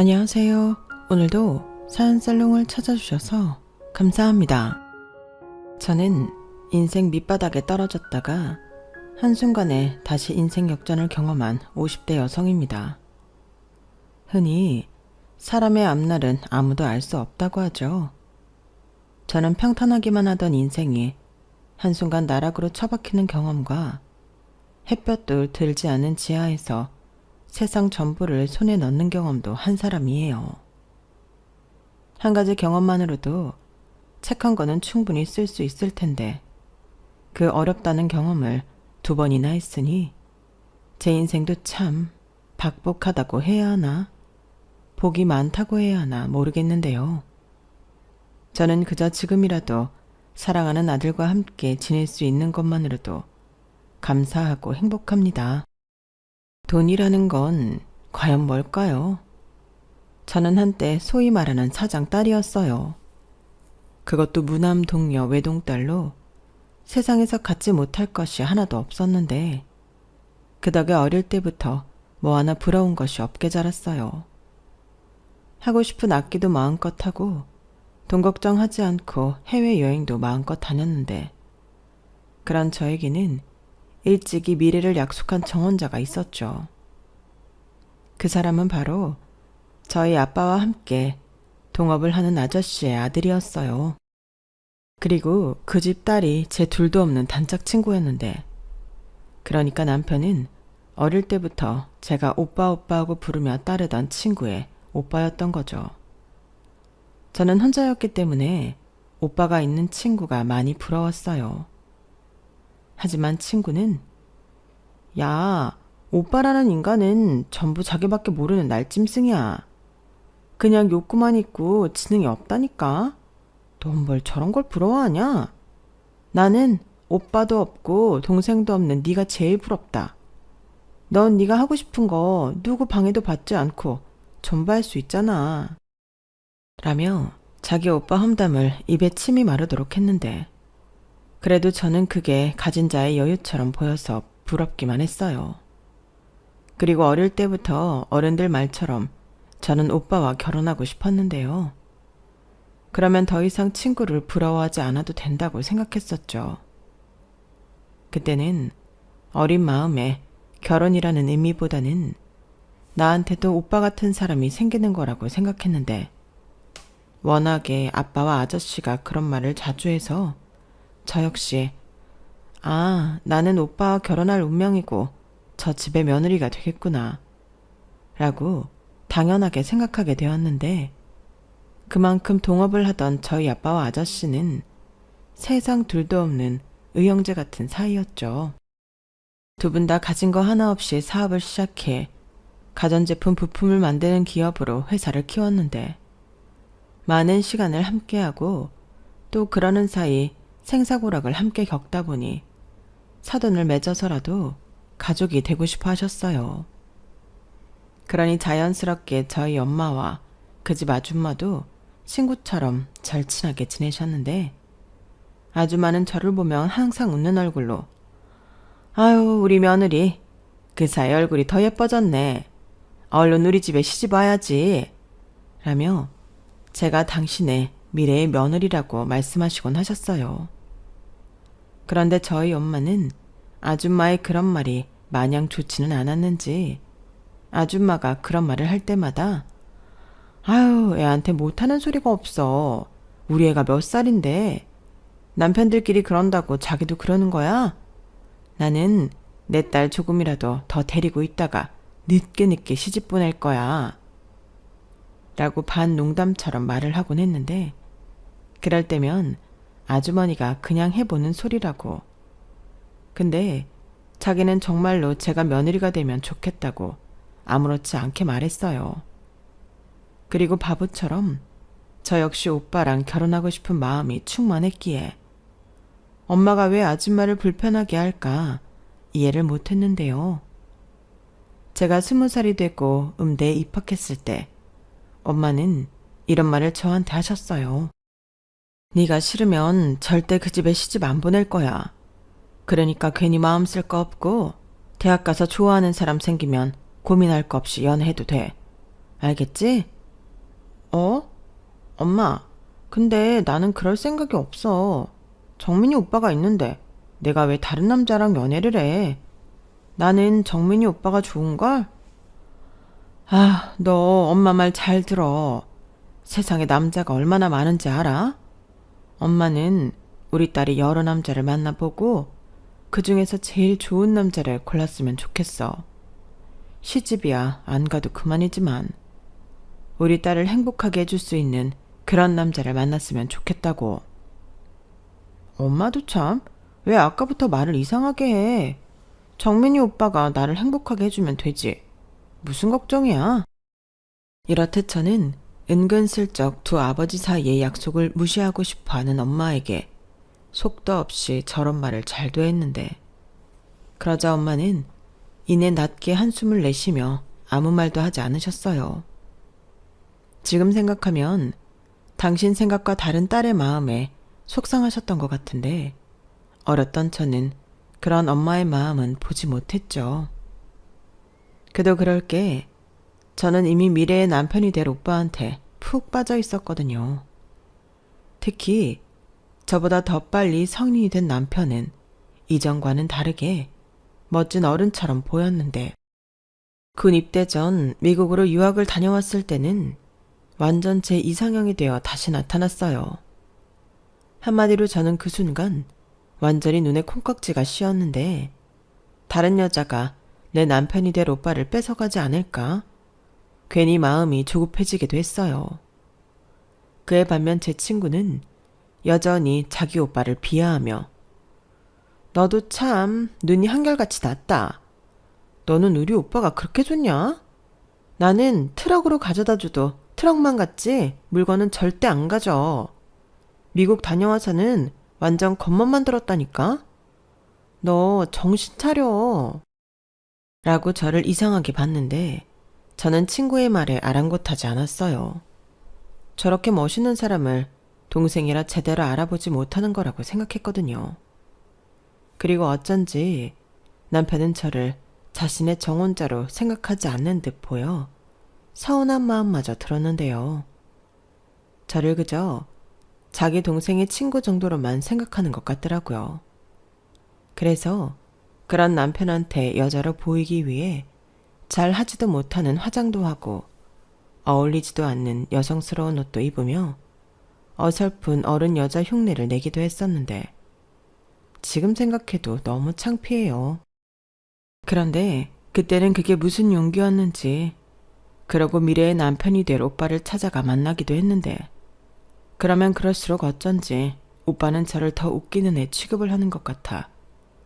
안녕하세요. 오늘도 사연살롱을 찾아주셔서 감사합니다. 저는 인생 밑바닥에 떨어졌다가 한순간에 다시 인생 역전을 경험한 50대 여성입니다. 흔히 사람의 앞날은 아무도 알 수 없다고 하죠. 저는 평탄하기만 하던 인생이 한순간 나락으로 처박히는 경험과 햇볕도 들지 않은 지하에서 세상 전부를 손에 넣는 경험도 한 사람이에요. 한 가지 경험만으로도 책 한 권은 충분히 쓸 수 있을 텐데 그 어렵다는 경험을 2번이나 했으니 제 인생도 참 박복하다고 해야 하나 복이 많다고 해야 하나 모르겠는데요. 저는 그저 지금이라도 사랑하는 아들과 함께 지낼 수 있는 것만으로도 감사하고 행복합니다. 돈이라는 건 과연 뭘까요? 저는 한때 소위 말하는 사장 딸이었어요. 그것도 무남 동녀 외동딸로 세상에서 갖지 못할 것이 하나도 없었는데 그 덕에 어릴 때부터 뭐 하나 부러운 것이 없게 자랐어요. 하고 싶은 악기도 마음껏 하고 돈 걱정하지 않고 해외여행도 마음껏 다녔는데 그런 저에게는 일찍이 미래를 약속한 정원자가 있었죠. 그 사람은 바로 저희 아빠와 함께 동업을 하는 아저씨의 아들이었어요. 그리고 그 집 딸이 제 둘도 없는 단짝 친구였는데 그러니까 남편은 어릴 때부터 제가 오빠 오빠하고 부르며 따르던 친구의 오빠였던 거죠. 저는 혼자였기 때문에 오빠가 있는 친구가 많이 부러웠어요. 하지만 친구는 야, 오빠라는 인간은 전부 자기밖에 모르는 날짐승이야. 그냥 욕구만 있고 지능이 없다니까. 넌 뭘 저런 걸 부러워하냐? 나는 오빠도 없고 동생도 없는 네가 제일 부럽다. 넌 네가 하고 싶은 거 누구 방해도 받지 않고 전부 할 수 있잖아. 라며 자기 오빠 험담을 입에 침이 마르도록 했는데 그래도 저는 그게 가진 자의 여유처럼 보여서 부럽기만 했어요. 그리고 어릴 때부터 어른들 말처럼 저는 오빠와 결혼하고 싶었는데요. 그러면 더 이상 친구를 부러워하지 않아도 된다고 생각했었죠. 그때는 어린 마음에 결혼이라는 의미보다는 나한테도 오빠 같은 사람이 생기는 거라고 생각했는데 워낙에 아빠와 아저씨가 그런 말을 자주 해서 저 역시 나는 오빠와 결혼할 운명이고 저 집의 며느리가 되겠구나 라고 당연하게 생각하게 되었는데 그만큼 동업을 하던 저희 아빠와 아저씨는 세상 둘도 없는 의형제 같은 사이였죠. 두 분 다 가진 거 하나 없이 사업을 시작해 가전제품 부품을 만드는 기업으로 회사를 키웠는데 많은 시간을 함께하고 또 그러는 사이 생사고락을 함께 겪다 보니 사돈을 맺어서라도 가족이 되고 싶어 하셨어요. 그러니 자연스럽게 저희 엄마와 그 집 아줌마도 친구처럼 절친하게 지내셨는데 아줌마는 저를 보면 항상 웃는 얼굴로 아유 우리 며느리 그 사이 얼굴이 더 예뻐졌네. 얼른 우리 집에 시집 와야지 라며 제가 당신의 미래의 며느리라고 말씀하시곤 하셨어요. 그런데 저희 엄마는 아줌마의 그런 말이 마냥 좋지는 않았는지 아줌마가 그런 말을 할 때마다 아유 애한테 못하는 소리가 없어. 우리 애가 몇 살인데 남편들끼리 그런다고 자기도 그러는 거야? 나는 내 딸 조금이라도 더 데리고 있다가 늦게 시집 보낼 거야. 라고 반 농담처럼 말을 하곤 했는데 그럴 때면 아주머니가 그냥 해보는 소리라고. 근데 자기는 정말로 제가 며느리가 되면 좋겠다고 아무렇지 않게 말했어요. 그리고 바보처럼 저 역시 오빠랑 결혼하고 싶은 마음이 충만했기에 엄마가 왜 아줌마를 불편하게 할까 이해를 못했는데요. 제가 20살이 되고 음대에 입학했을 때 엄마는 이런 말을 저한테 하셨어요. 네가 싫으면 절대 그 집에 시집 안 보낼 거야. 그러니까 괜히 마음 쓸 거 없고 대학 가서 좋아하는 사람 생기면 고민할 거 없이 연애해도 돼. 알겠지? 어? 엄마, 근데 나는 그럴 생각이 없어. 정민이 오빠가 있는데 내가 왜 다른 남자랑 연애를 해? 나는 정민이 오빠가 좋은걸? 아, 너 엄마 말 잘 들어. 세상에 남자가 얼마나 많은지 알아? 엄마는 우리 딸이 여러 남자를 만나보고 그 중에서 제일 좋은 남자를 골랐으면 좋겠어. 시집이야 안 가도 그만이지만 우리 딸을 행복하게 해줄 수 있는 그런 남자를 만났으면 좋겠다고. 엄마도 참, 왜 아까부터 말을 이상하게 해? 정민이 오빠가 나를 행복하게 해주면 되지. 무슨 걱정이야? 이렇듯 저는 은근슬쩍 두 아버지 사이의 약속을 무시하고 싶어 하는 엄마에게 속도 없이 저런 말을 잘도 했는데, 그러자 엄마는 이내 낮게 한숨을 내쉬며 아무 말도 하지 않으셨어요. 지금 생각하면 당신 생각과 다른 딸의 마음에 속상하셨던 것 같은데, 어렸던 저는 그런 엄마의 마음은 보지 못했죠. 그도 그럴 게 저는 이미 미래의 남편이 될 오빠한테 푹 빠져 있었거든요. 특히 저보다 더 빨리 성인이 된 남편은 이전과는 다르게 멋진 어른처럼 보였는데, 군 입대 전 미국으로 유학을 다녀왔을 때는 완전 제 이상형이 되어 다시 나타났어요. 한마디로 저는 그 순간 완전히 눈에 콩깍지가 씌었는데, 다른 여자가 내 남편이 될 오빠를 뺏어가지 않을까? 괜히 마음이 조급해지기도 했어요. 그에 반면 제 친구는 여전히 자기 오빠를 비하하며 너도 참 눈이 한결같이 났다. 너는 우리 오빠가 그렇게 좋냐? 나는 트럭으로 가져다줘도 트럭만 갔지 물건은 절대 안 가져. 미국 다녀와서는 완전 겉멋만 들었다니까? 너 정신 차려. 라고 저를 이상하게 봤는데 저는 친구의 말에 아랑곳하지 않았어요. 저렇게 멋있는 사람을 동생이라 제대로 알아보지 못하는 거라고 생각했거든요. 그리고 어쩐지 남편은 저를 자신의 정혼자로 생각하지 않는 듯 보여 서운한 마음마저 들었는데요. 저를 그저 자기 동생의 친구 정도로만 생각하는 것 같더라고요. 그래서 그런 남편한테 여자로 보이기 위해 잘 하지도 못하는 화장도 하고 어울리지도 않는 여성스러운 옷도 입으며 어설픈 어른 여자 흉내를 내기도 했었는데, 지금 생각해도 너무 창피해요. 그런데 그때는 그게 무슨 용기였는지, 그러고 미래의 남편이 될 오빠를 찾아가 만나기도 했는데, 그러면 그럴수록 어쩐지 오빠는 저를 더 웃기는 애 취급을 하는 것 같아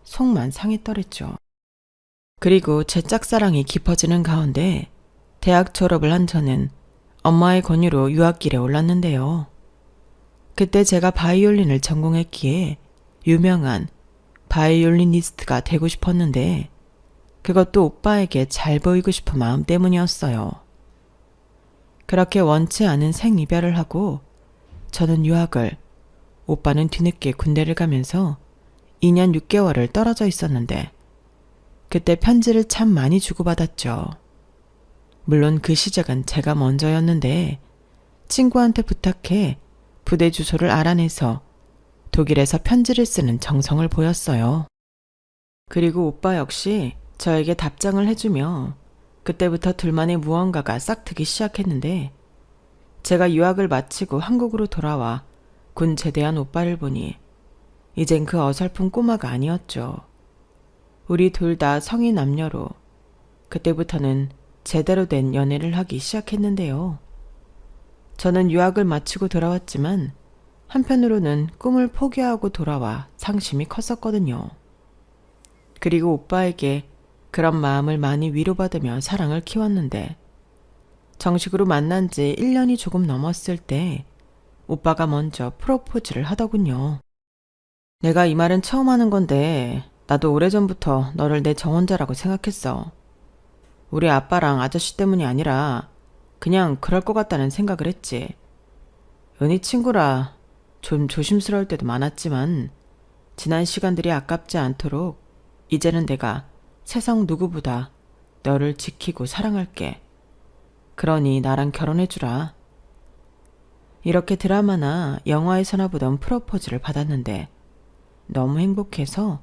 속만 상했더랬죠. 그리고 제 짝사랑이 깊어지는 가운데 대학 졸업을 한 저는 엄마의 권유로 유학길에 올랐는데요. 그때 제가 바이올린을 전공했기에 유명한 바이올리니스트가 되고 싶었는데, 그것도 오빠에게 잘 보이고 싶은 마음 때문이었어요. 그렇게 원치 않은 생이별을 하고 저는 유학을, 오빠는 뒤늦게 군대를 가면서 2년 6개월을 떨어져 있었는데, 그때 편지를 참 많이 주고받았죠. 물론 그 시작은 제가 먼저였는데 친구한테 부탁해 부대 주소를 알아내서 독일에서 편지를 쓰는 정성을 보였어요. 그리고 오빠 역시 저에게 답장을 해주며 그때부터 둘만의 무언가가 싹트기 시작했는데, 제가 유학을 마치고 한국으로 돌아와 군 제대한 오빠를 보니 이젠 그 어설픈 꼬마가 아니었죠. 우리 둘 다 성인 남녀로 그때부터는 제대로 된 연애를 하기 시작했는데요. 저는 유학을 마치고 돌아왔지만 한편으로는 꿈을 포기하고 돌아와 상심이 컸었거든요. 그리고 오빠에게 그런 마음을 많이 위로받으며 사랑을 키웠는데, 정식으로 만난 지 1년이 조금 넘었을 때 오빠가 먼저 프로포즈를 하더군요. 내가 이 말은 처음 하는 건데 나도 오래전부터 너를 내 정혼자라고 생각했어. 우리 아빠랑 아저씨 때문이 아니라 그냥 그럴 것 같다는 생각을 했지. 연희 친구라 좀 조심스러울 때도 많았지만 지난 시간들이 아깝지 않도록 이제는 내가 세상 누구보다 너를 지키고 사랑할게. 그러니 나랑 결혼해주라. 이렇게 드라마나 영화에서나 보던 프로포즈를 받았는데 너무 행복해서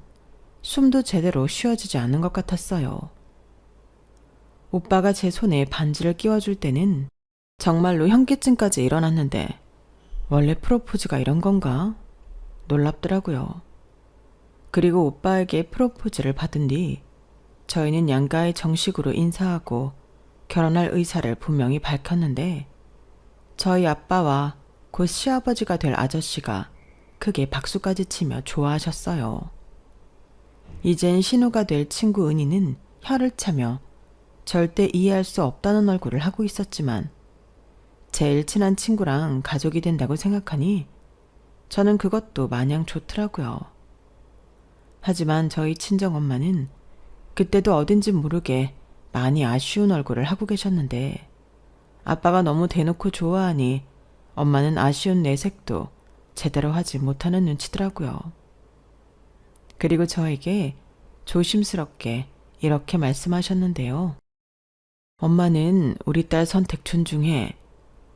숨도 제대로 쉬어지지 않는 것 같았어요. 오빠가 제 손에 반지를 끼워줄 때는 정말로 현기증까지 일어났는데 원래 프로포즈가 이런 건가? 놀랍더라고요. 그리고 오빠에게 프로포즈를 받은 뒤 저희는 양가에 정식으로 인사하고 결혼할 의사를 분명히 밝혔는데 저희 아빠와 곧 시아버지가 될 아저씨가 크게 박수까지 치며 좋아하셨어요. 이젠 신우가 될 친구 은희는 혀를 차며 절대 이해할 수 없다는 얼굴을 하고 있었지만 제일 친한 친구랑 가족이 된다고 생각하니 저는 그것도 마냥 좋더라고요. 하지만 저희 친정엄마는 그때도 어딘지 모르게 많이 아쉬운 얼굴을 하고 계셨는데 아빠가 너무 대놓고 좋아하니 엄마는 아쉬운 내색도 제대로 하지 못하는 눈치더라고요. 그리고 저에게 조심스럽게 이렇게 말씀하셨는데요. 엄마는 우리 딸 선택 존중해.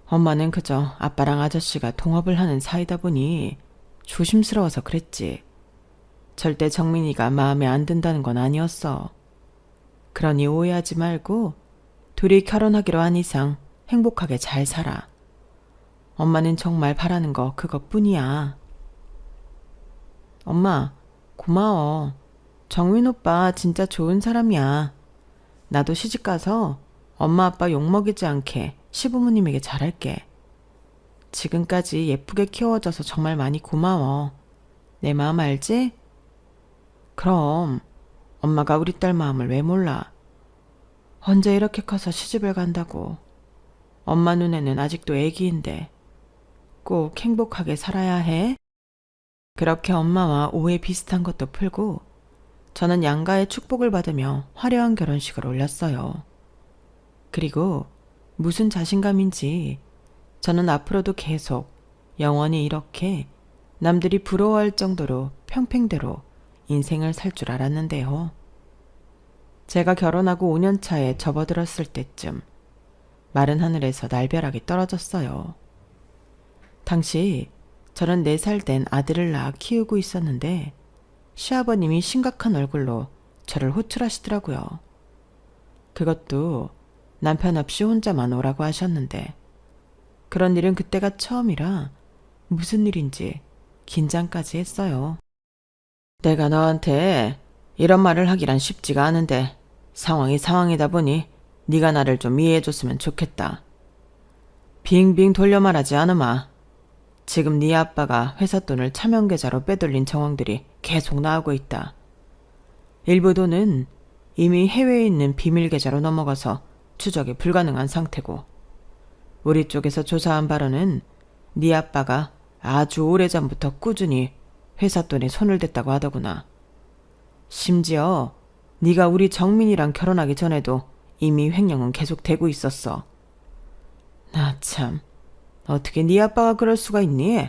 엄마는 그저 아빠랑 아저씨가 동업을 하는 사이다 보니 조심스러워서 그랬지. 절대 정민이가 마음에 안 든다는 건 아니었어. 그러니 오해하지 말고 둘이 결혼하기로 한 이상 행복하게 잘 살아. 엄마는 정말 바라는 거 그것뿐이야. 엄마, 고마워. 정민 오빠 진짜 좋은 사람이야. 나도 시집가서 엄마 아빠 욕먹이지 않게 시부모님에게 잘할게. 지금까지 예쁘게 키워줘서 정말 많이 고마워. 내 마음 알지? 그럼 엄마가 우리 딸 마음을 왜 몰라? 언제 이렇게 커서 시집을 간다고. 엄마 눈에는 아직도 애기인데 꼭 행복하게 살아야 해. 그렇게 엄마와 오해 비슷한 것도 풀고 저는 양가의 축복을 받으며 화려한 결혼식을 올렸어요. 그리고 무슨 자신감인지 저는 앞으로도 계속 영원히 이렇게 남들이 부러워할 정도로 평평대로 인생을 살 줄 알았는데요. 제가 결혼하고 5년 차에 접어들었을 때쯤 마른 하늘에서 날벼락이 떨어졌어요. 당시 저는 4살 된 아들을 낳아 키우고 있었는데 시아버님이 심각한 얼굴로 저를 호출하시더라고요. 그것도 남편 없이 혼자만 오라고 하셨는데 그런 일은 그때가 처음이라 무슨 일인지 긴장까지 했어요. 내가 너한테 이런 말을 하기란 쉽지가 않은데 상황이 상황이다 보니 네가 나를 좀 이해해줬으면 좋겠다. 빙빙 돌려 말하지 않으마. 지금 네 아빠가 회사 돈을 차명계좌로 빼돌린 정황들이 계속 나오고 있다. 일부 돈은 이미 해외에 있는 비밀 계좌로 넘어가서 추적이 불가능한 상태고 우리 쪽에서 조사한 바로는 네 아빠가 아주 오래전부터 꾸준히 회사 돈에 손을 댔다고 하더구나. 심지어 네가 우리 정민이랑 결혼하기 전에도 이미 횡령은 계속 되고 있었어. 나 참, 어떻게 네 아빠가 그럴 수가 있니?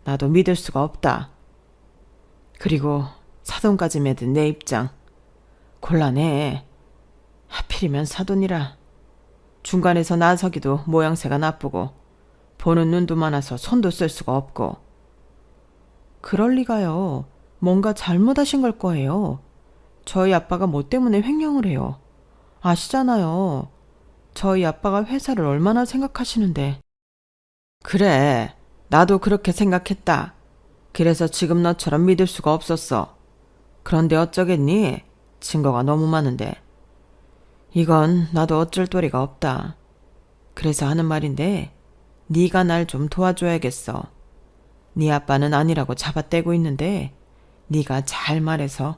나도 믿을 수가 없다. 그리고 사돈까지 맺은 내 입장 곤란해. 하필이면 사돈이라. 중간에서 나서기도 모양새가 나쁘고 보는 눈도 많아서 손도 쓸 수가 없고. 그럴 리가요. 뭔가 잘못하신 걸 거예요. 저희 아빠가 뭐 때문에 횡령을 해요. 아시잖아요. 저희 아빠가 회사를 얼마나 생각하시는데. 그래, 나도 그렇게 생각했다. 그래서 지금 너처럼 믿을 수가 없었어. 그런데 어쩌겠니? 증거가 너무 많은데. 이건 나도 어쩔 도리가 없다. 그래서 하는 말인데 네가 날 좀 도와줘야겠어. 네 아빠는 아니라고 잡아떼고 있는데 네가 잘 말해서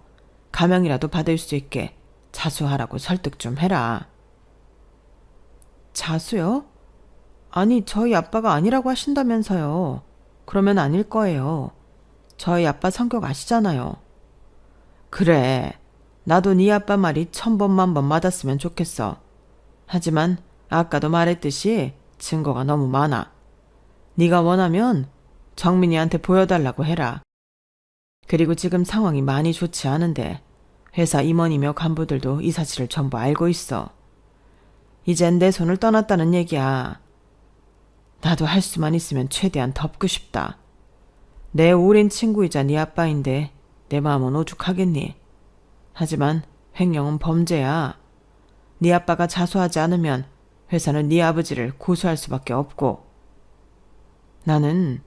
가명이라도 받을 수 있게 자수하라고 설득 좀 해라. 자수요? 아니, 저희 아빠가 아니라고 하신다면서요. 그러면 아닐 거예요. 저희 아빠 성격 아시잖아요. 그래, 나도 네 아빠 말이 1000번 1000번 맞았으면 좋겠어. 하지만 아까도 말했듯이 증거가 너무 많아. 네가 원하면 정민이한테 보여달라고 해라. 그리고 지금 상황이 많이 좋지 않은데 회사 임원이며 간부들도 이 사실을 전부 알고 있어. 이젠 내 손을 떠났다는 얘기야. 나도 할 수만 있으면 최대한 덮고 싶다. 내 오랜 친구이자 네 아빠인데 내 마음은 오죽하겠니. 하지만 횡령은 범죄야. 네 아빠가 자수하지 않으면 회사는 네 아버지를 고소할 수밖에 없고. 나는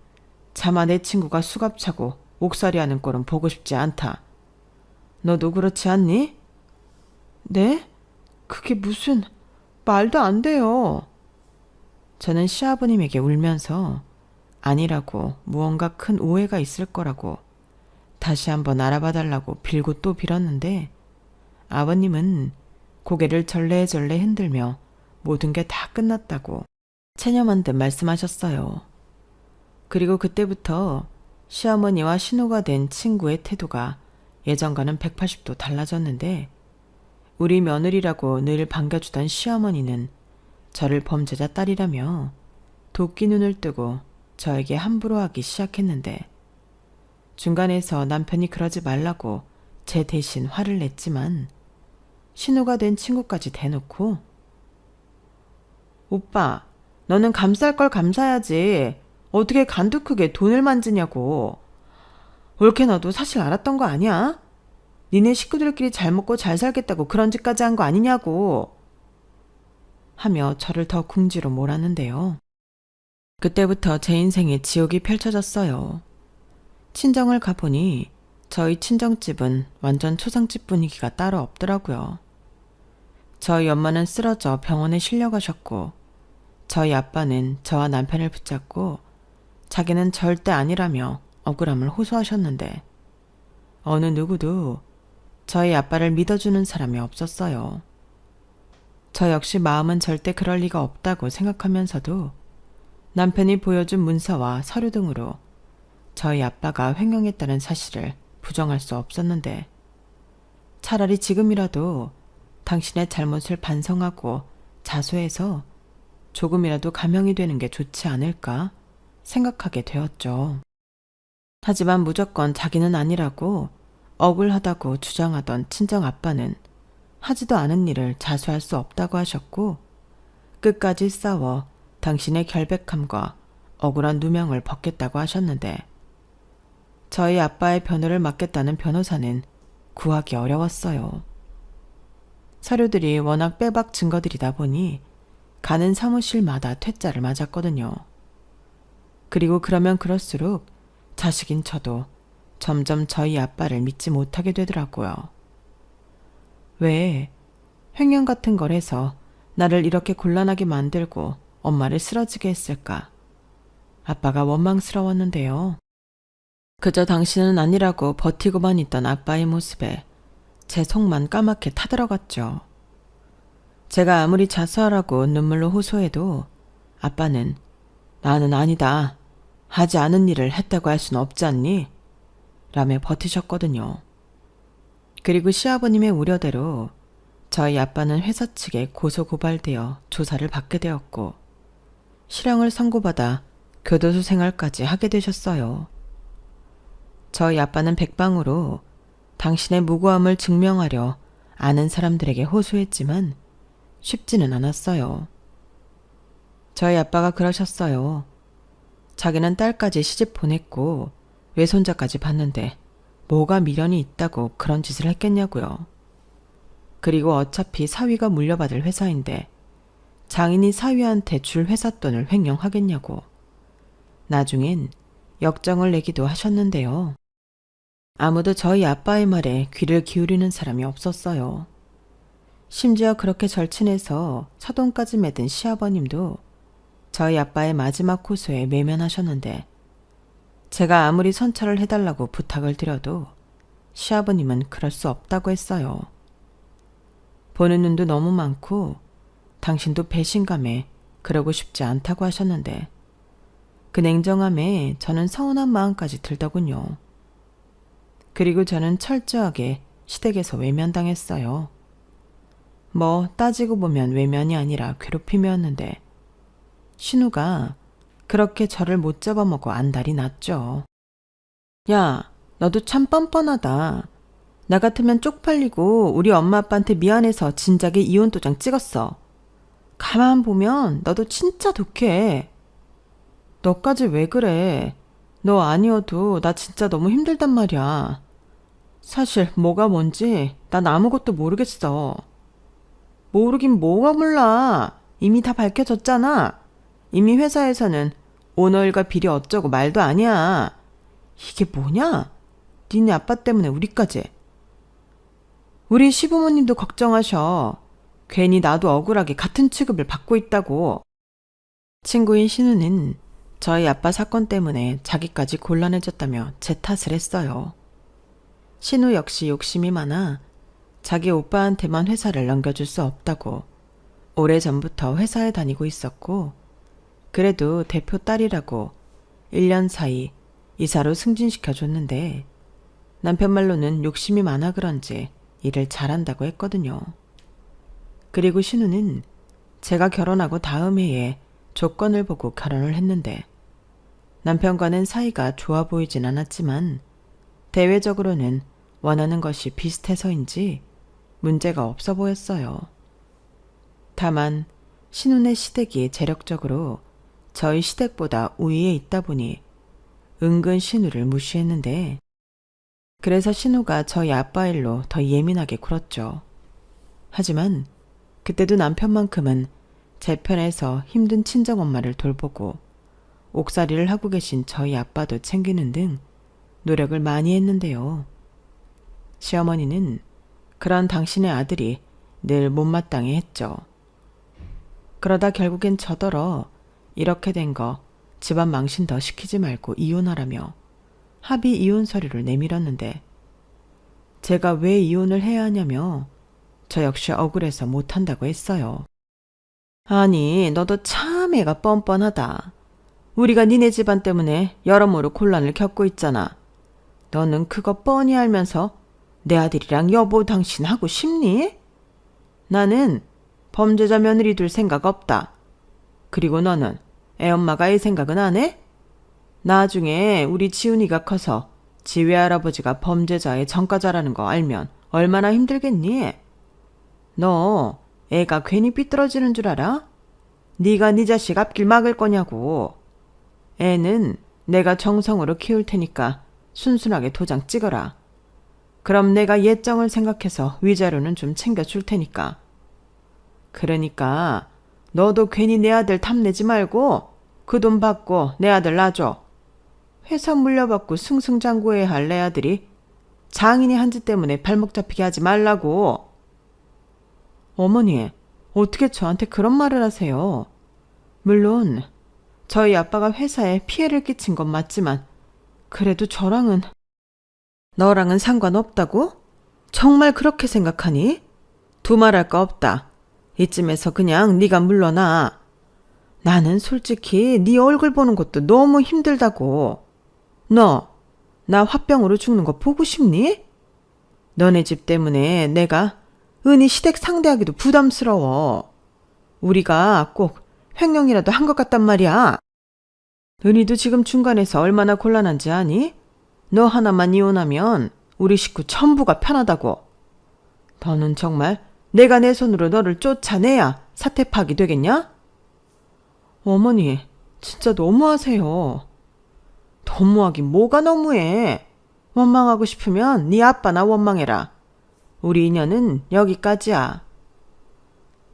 차마 내 친구가 수갑차고 옥살이하는 꼴은 보고 싶지 않다. 너도 그렇지 않니? 네? 그게 무슨 말도 안 돼요. 저는 시아버님에게 울면서 아니라고 무언가 큰 오해가 있을 거라고 다시 한번 알아봐 달라고 빌고 또 빌었는데 아버님은 고개를 절레절레 흔들며 모든 게 다 끝났다고 체념한 듯 말씀하셨어요. 그리고 그때부터 시어머니와 신호가 된 친구의 태도가 예전과는 180도 달라졌는데 우리 며느리라고 늘 반겨주던 시어머니는 저를 범죄자 딸이라며 도끼 눈을 뜨고 저에게 함부로 하기 시작했는데 중간에서 남편이 그러지 말라고 제 대신 화를 냈지만 신호가 된 친구까지 대놓고 오빠, 너는 감쌀 걸 감사해야지. 어떻게 간도 크게 돈을 만지냐고. 올케 너도 사실 알았던 거 아니야? 니네 식구들끼리 잘 먹고 잘 살겠다고 그런 짓까지 한 거 아니냐고. 하며 저를 더 궁지로 몰았는데요. 그때부터 제 인생에 지옥이 펼쳐졌어요. 친정을 가보니 저희 친정집은 완전 초상집 분위기가 따로 없더라고요. 저희 엄마는 쓰러져 병원에 실려가셨고 저희 아빠는 저와 남편을 붙잡고 자기는 절대 아니라며 억울함을 호소하셨는데 어느 누구도 저희 아빠를 믿어주는 사람이 없었어요. 저 역시 마음은 절대 그럴 리가 없다고 생각하면서도 남편이 보여준 문서와 서류 등으로 저희 아빠가 횡령했다는 사실을 부정할 수 없었는데 차라리 지금이라도 당신의 잘못을 반성하고 자수해서 조금이라도 감형이 되는 게 좋지 않을까 생각하게 되었죠. 하지만 무조건 자기는 아니라고 억울하다고 주장하던 친정 아빠는 하지도 않은 일을 자수할 수 없다고 하셨고 끝까지 싸워 당신의 결백함과 억울한 누명을 벗겠다고 하셨는데 저희 아빠의 변호를 맡겠다는 변호사는 구하기 어려웠어요. 서류들이 워낙 빼박 증거들이다 보니 가는 사무실마다 퇴짜를 맞았거든요. 그리고 그러면 그럴수록 자식인 저도 점점 저희 아빠를 믿지 못하게 되더라고요. 왜 횡령 같은 걸 해서 나를 이렇게 곤란하게 만들고 엄마를 쓰러지게 했을까? 아빠가 원망스러웠는데요. 그저 당신은 아니라고 버티고만 있던 아빠의 모습에 제 속만 까맣게 타들어갔죠. 제가 아무리 자수하라고 눈물로 호소해도 아빠는 나는 아니다. 하지 않은 일을 했다고 할 수는 없지 않니? 라며 버티셨거든요. 그리고 시아버님의 우려대로 저희 아빠는 회사 측에 고소고발되어 조사를 받게 되었고 실형을 선고받아 교도소 생활까지 하게 되셨어요. 저희 아빠는 백방으로 당신의 무고함을 증명하려 아는 사람들에게 호소했지만 쉽지는 않았어요. 저희 아빠가 그러셨어요. 자기는 딸까지 시집 보냈고 외손자까지 봤는데 뭐가 미련이 있다고 그런 짓을 했겠냐고요. 그리고 어차피 사위가 물려받을 회사인데 장인이 사위한테 줄 회사 돈을 횡령하겠냐고. 나중엔 역정을 내기도 하셨는데요. 아무도 저희 아빠의 말에 귀를 기울이는 사람이 없었어요. 심지어 그렇게 절친해서 사돈까지 맺은 시아버님도 저희 아빠의 마지막 호소에 매면하셨는데 제가 아무리 선처를 해달라고 부탁을 드려도 시아버님은 그럴 수 없다고 했어요. 보는 눈도 너무 많고 당신도 배신감에 그러고 싶지 않다고 하셨는데 그 냉정함에 저는 서운한 마음까지 들더군요. 그리고 저는 철저하게 시댁에서 외면당했어요. 뭐 따지고 보면 외면이 아니라 괴롭힘이었는데 신우가 그렇게 저를 못 잡아먹어 안달이 났죠. 야, 너도 참 뻔뻔하다. 나 같으면 쪽팔리고 우리 엄마 아빠한테 미안해서 진작에 이혼 도장 찍었어. 가만 보면 너도 진짜 독해. 너까지 왜 그래? 너 아니어도 나 진짜 너무 힘들단 말이야. 사실 뭐가 뭔지 난 아무것도 모르겠어. 모르긴 뭐가 몰라. 이미 다 밝혀졌잖아. 이미 회사에서는 오너일과 비리 어쩌고 말도 아니야. 이게 뭐냐? 니네 아빠 때문에 우리까지. 우리 시부모님도 걱정하셔. 괜히 나도 억울하게 같은 취급을 받고 있다고. 친구인 신우는 저희 아빠 사건 때문에 자기까지 곤란해졌다며 제 탓을 했어요. 신우 역시 욕심이 많아 자기 오빠한테만 회사를 넘겨줄 수 없다고 오래전부터 회사에 다니고 있었고, 그래도 대표 딸이라고 1년 사이 이사로 승진시켜줬는데 남편 말로는 욕심이 많아 그런지 일을 잘한다고 했거든요. 그리고 신우는 제가 결혼하고 다음 해에 조건을 보고 결혼을 했는데 남편과는 사이가 좋아 보이진 않았지만 대외적으로는 원하는 것이 비슷해서인지 문제가 없어 보였어요. 다만 신우네 시댁이 재력적으로 저희 시댁보다 우위에 있다 보니 은근 신우를 무시했는데, 그래서 신우가 저희 아빠 일로 더 예민하게 굴었죠. 하지만 그때도 남편만큼은 제 편에서 힘든 친정엄마를 돌보고 옥살이를 하고 계신 저희 아빠도 챙기는 등 노력을 많이 했는데요. 시어머니는 그런 당신의 아들이 늘 못마땅해 했죠. 그러다 결국엔 저더러 이렇게 된 거 집안 망신 더 시키지 말고 이혼하라며 합의 이혼 서류를 내밀었는데, 제가 왜 이혼을 해야 하냐며 저 역시 억울해서 못한다고 했어요. 아니, 너도 참 애가 뻔뻔하다. 우리가 니네 집안 때문에 여러모로 곤란을 겪고 있잖아. 너는 그거 뻔히 알면서 내 아들이랑 여보 당신 하고 싶니? 나는 범죄자 며느리 둘 생각 없다. 그리고 너는 애엄마가 애 생각은 안 해? 나중에 우리 지훈이가 커서 지 외할아버지가 범죄자의 전과자라는 거 알면 얼마나 힘들겠니? 너 애가 괜히 삐뚤어지는 줄 알아? 네가 네 자식 앞길 막을 거냐고. 애는 내가 정성으로 키울 테니까 순순하게 도장 찍어라. 그럼 내가 예정을 생각해서 위자료는 좀 챙겨줄 테니까. 그러니까 너도 괜히 내 아들 탐내지 말고 그 돈 받고 내 아들 놔줘. 회사 물려받고 승승장구해야 할 내 아들이 장인이 한 짓 때문에 발목 잡히게 하지 말라고. 어머니, 어떻게 저한테 그런 말을 하세요? 물론 저희 아빠가 회사에 피해를 끼친 건 맞지만 그래도 저랑은... 너랑은 상관없다고? 정말 그렇게 생각하니? 두말할 거 없다. 이쯤에서 그냥 네가 물러나. 나는 솔직히 네 얼굴 보는 것도 너무 힘들다고. 너, 나 화병으로 죽는 거 보고 싶니? 너네 집 때문에 내가 은희 시댁 상대하기도 부담스러워. 우리가 꼭 횡령이라도 한 것 같단 말이야. 은희도 지금 중간에서 얼마나 곤란한지 아니? 너 하나만 이혼하면 우리 식구 전부가 편하다고. 너는 정말 내가 내 손으로 너를 쫓아내야 사태 파기 되겠냐? 어머니, 진짜 너무하세요. 너무하긴 뭐가 너무해. 원망하고 싶으면 네 아빠나 원망해라. 우리 인연은 여기까지야.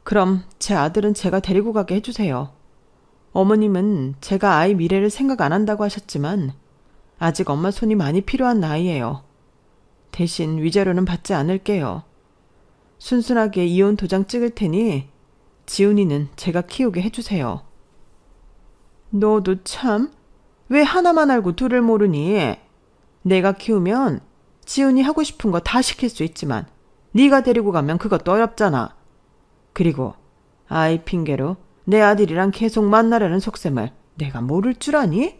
그럼 제 아들은 제가 데리고 가게 해주세요. 어머님은 제가 아이 미래를 생각 안 한다고 하셨지만 아직 엄마 손이 많이 필요한 나이예요. 대신 위자료는 받지 않을게요. 순순하게 이혼 도장 찍을 테니 지훈이는 제가 키우게 해주세요. 너도 참, 왜 하나만 알고 둘을 모르니? 내가 키우면 지훈이 하고 싶은 거 다 시킬 수 있지만 네가 데리고 가면 그것도 어렵잖아. 그리고 아이 핑계로 내 아들이랑 계속 만나려는 속셈을 내가 모를 줄 아니?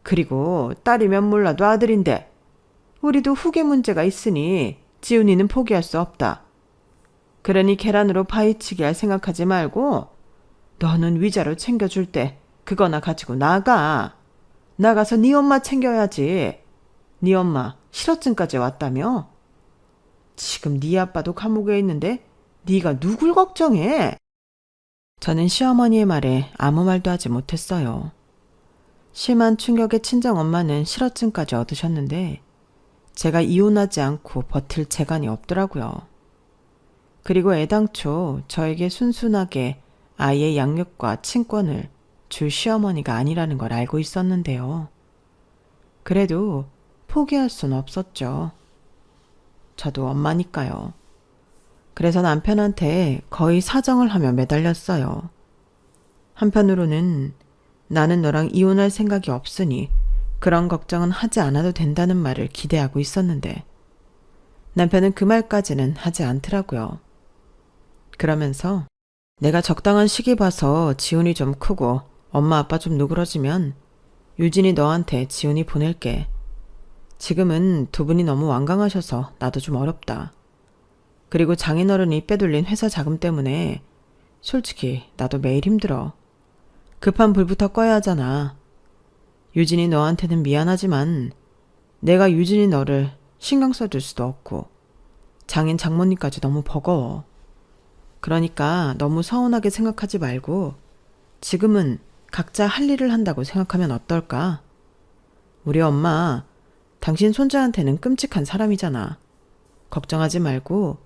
그리고 딸이면 몰라도 아들인데 우리도 후계 문제가 있으니 지훈이는 포기할 수 없다. 그러니 계란으로 파헤치기 할 생각하지 말고 너는 위자료 챙겨줄 때 그거나 가지고 나가. 나가서 네 엄마 챙겨야지. 네 엄마 실어증까지 왔다며? 지금 네 아빠도 감옥에 있는데 네가 누굴 걱정해? 저는 시어머니의 말에 아무 말도 하지 못했어요. 심한 충격에 친정엄마는 실어증까지 얻으셨는데 제가 이혼하지 않고 버틸 재간이 없더라고요. 그리고 애당초 저에게 순순하게 아이의 양육과 친권을 줄 시어머니가 아니라는 걸 알고 있었는데요. 그래도 포기할 순 없었죠. 저도 엄마니까요. 그래서 남편한테 거의 사정을 하며 매달렸어요. 한편으로는 나는 너랑 이혼할 생각이 없으니 그런 걱정은 하지 않아도 된다는 말을 기대하고 있었는데 남편은 그 말까지는 하지 않더라고요. 그러면서 내가 적당한 시기 봐서 지훈이 좀 크고 엄마 아빠 좀 누그러지면 유진이 너한테 지훈이 보낼게. 지금은 두 분이 너무 완강하셔서 나도 좀 어렵다. 그리고 장인어른이 빼돌린 회사 자금 때문에 솔직히 나도 매일 힘들어. 급한 불부터 꺼야 하잖아. 유진이 너한테는 미안하지만 내가 유진이 너를 신경 써줄 수도 없고 장인 장모님까지 너무 버거워. 그러니까 너무 서운하게 생각하지 말고 지금은 각자 할 일을 한다고 생각하면 어떨까? 우리 엄마, 당신 손자한테는 끔찍한 사람이잖아. 걱정하지 말고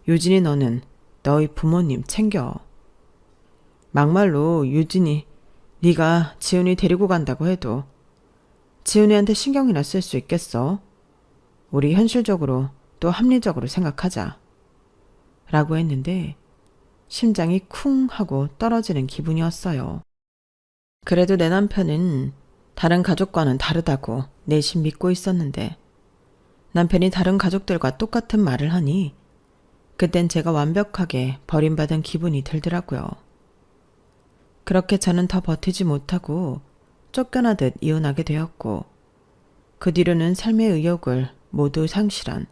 유진이 너는 너희 부모님 챙겨. 막말로 유진이 네가 지훈이 데리고 간다고 해도 지훈이한테 신경이나 쓸 수 있겠어? 우리 현실적으로 또 합리적으로 생각하자. 라고 했는데 심장이 쿵 하고 떨어지는 기분이었어요. 그래도 내 남편은 다른 가족과는 다르다고 내심 믿고 있었는데 남편이 다른 가족들과 똑같은 말을 하니 그땐 제가 완벽하게 버림받은 기분이 들더라고요. 그렇게 저는 더 버티지 못하고 쫓겨나듯 이혼하게 되었고 그 뒤로는 삶의 의욕을 모두 상실한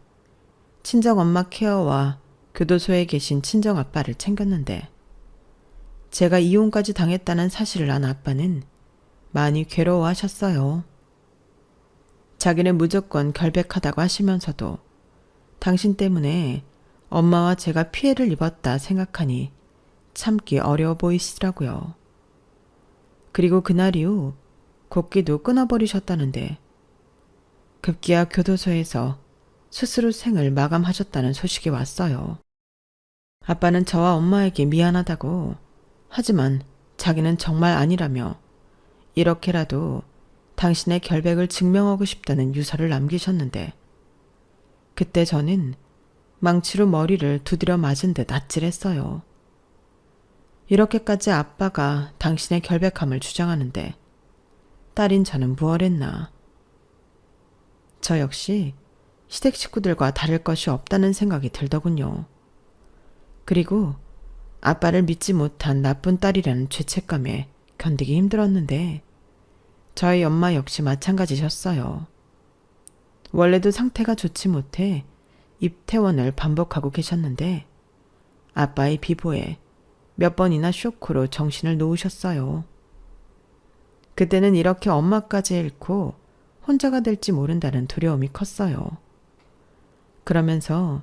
친정엄마 케어와 교도소에 계신 친정아빠를 챙겼는데 제가 이혼까지 당했다는 사실을 안 아빠는 많이 괴로워하셨어요. 자기는 무조건 결백하다고 하시면서도 당신 때문에 엄마와 제가 피해를 입었다 생각하니 참기 어려워 보이시더라고요. 그리고 그날 이후 곡기도 끊어버리셨다는데 급기야 교도소에서 스스로 생을 마감하셨다는 소식이 왔어요. 아빠는 저와 엄마에게 미안하다고 하지만 자기는 정말 아니라며 이렇게라도 당신의 결백을 증명하고 싶다는 유서를 남기셨는데 그때 저는 망치로 머리를 두드려 맞은 듯 아찔했어요. 이렇게까지 아빠가 당신의 결백함을 주장하는데 딸인 저는 무얼 했나. 저 역시 시댁 식구들과 다를 것이 없다는 생각이 들더군요. 그리고 아빠를 믿지 못한 나쁜 딸이라는 죄책감에 견디기 힘들었는데 저희 엄마 역시 마찬가지셨어요. 원래도 상태가 좋지 못해 입퇴원을 반복하고 계셨는데 아빠의 비보에 몇 번이나 쇼크로 정신을 놓으셨어요. 그때는 이렇게 엄마까지 잃고 혼자가 될지 모른다는 두려움이 컸어요. 그러면서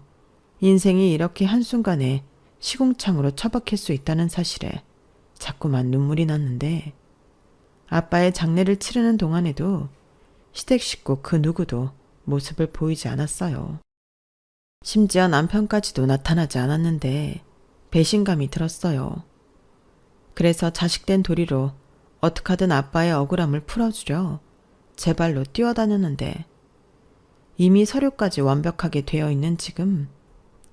인생이 이렇게 한순간에 시궁창으로 처박힐 수 있다는 사실에 자꾸만 눈물이 났는데 아빠의 장례를 치르는 동안에도 시댁 식구 그 누구도 모습을 보이지 않았어요. 심지어 남편까지도 나타나지 않았는데 배신감이 들었어요. 그래서 자식된 도리로 어떻게든 아빠의 억울함을 풀어주려 제 발로 뛰어다녔는데 이미 서류까지 완벽하게 되어 있는 지금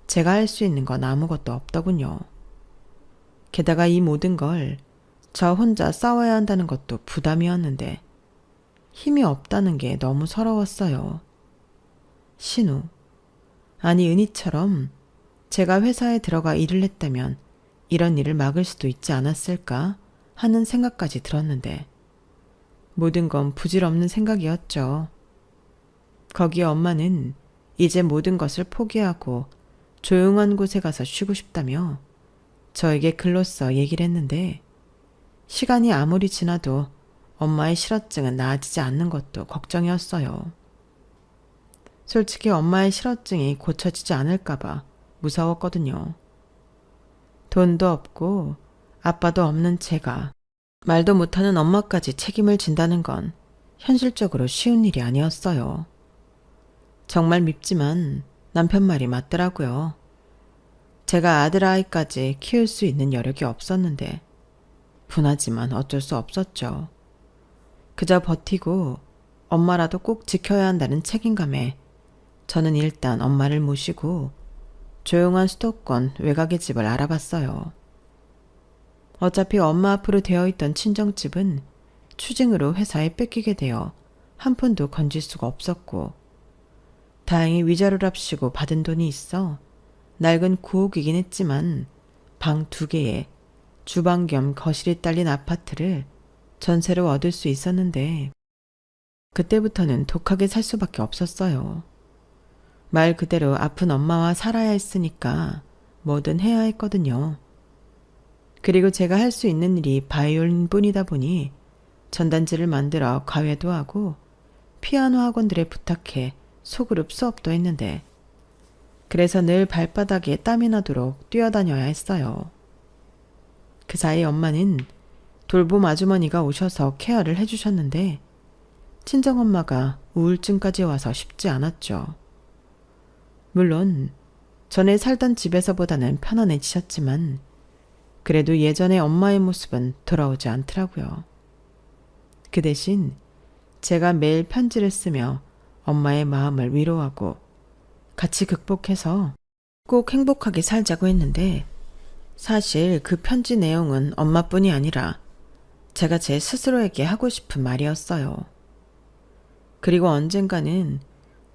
제가 할 수 있는 건 아무것도 없더군요. 게다가 이 모든 걸 저 혼자 싸워야 한다는 것도 부담이었는데 힘이 없다는 게 너무 서러웠어요. 신우, 아니 은희처럼 제가 회사에 들어가 일을 했다면 이런 일을 막을 수도 있지 않았을까 하는 생각까지 들었는데 모든 건 부질없는 생각이었죠. 거기에 엄마는 이제 모든 것을 포기하고 조용한 곳에 가서 쉬고 싶다며 저에게 글로써 얘기를 했는데 시간이 아무리 지나도 엄마의 실어증은 나아지지 않는 것도 걱정이었어요. 솔직히 엄마의 실어증이 고쳐지지 않을까봐 무서웠거든요. 돈도 없고 아빠도 없는 제가 말도 못하는 엄마까지 책임을 진다는 건 현실적으로 쉬운 일이 아니었어요. 정말 밉지만 남편 말이 맞더라고요. 제가 아들아이까지 키울 수 있는 여력이 없었는데 분하지만 어쩔 수 없었죠. 그저 버티고 엄마라도 꼭 지켜야 한다는 책임감에 저는 일단 엄마를 모시고 조용한 수도권 외곽의 집을 알아봤어요. 어차피 엄마 앞으로 되어 있던 친정집은 추징으로 회사에 뺏기게 되어 한 푼도 건질 수가 없었고, 다행히 위자료랍시고 받은 돈이 있어 낡은 구옥이긴 했지만 방 2개에 주방 겸 거실이 딸린 아파트를 전세로 얻을 수 있었는데, 그때부터는 독하게 살 수밖에 없었어요. 말 그대로 아픈 엄마와 살아야 했으니까 뭐든 해야 했거든요. 그리고 제가 할 수 있는 일이 바이올린 뿐이다 보니 전단지를 만들어 과외도 하고 피아노 학원들에 부탁해 소그룹 수업도 했는데, 그래서 늘 발바닥에 땀이 나도록 뛰어다녀야 했어요. 그 사이 엄마는 돌봄 아주머니가 오셔서 케어를 해주셨는데 친정엄마가 우울증까지 와서 쉽지 않았죠. 물론 전에 살던 집에서보다는 편안해지셨지만 그래도 예전의 엄마의 모습은 돌아오지 않더라고요. 그 대신 제가 매일 편지를 쓰며 엄마의 마음을 위로하고 같이 극복해서 꼭 행복하게 살자고 했는데, 사실 그 편지 내용은 엄마뿐이 아니라 제가 제 스스로에게 하고 싶은 말이었어요. 그리고 언젠가는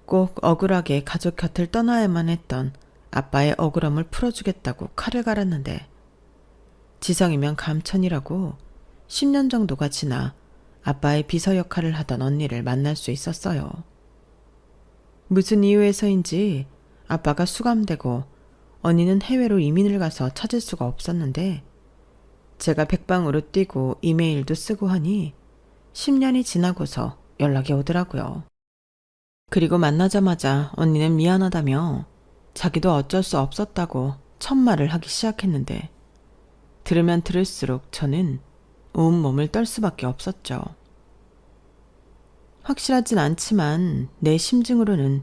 꼭 억울하게 가족 곁을 떠나야만 했던 아빠의 억울함을 풀어주겠다고 칼을 갈았는데, 지성이면 감천이라고 10년 정도가 지나 아빠의 비서 역할을 하던 언니를 만날 수 있었어요. 무슨 이유에서인지 아빠가 수감되고 언니는 해외로 이민을 가서 찾을 수가 없었는데, 제가 백방으로 뛰고 이메일도 쓰고 하니 10년이 지나고서 연락이 오더라고요. 그리고 만나자마자 언니는 미안하다며 자기도 어쩔 수 없었다고 첫말을 하기 시작했는데, 들으면 들을수록 저는 온몸을 떨 수밖에 없었죠. 확실하진 않지만 내 심증으로는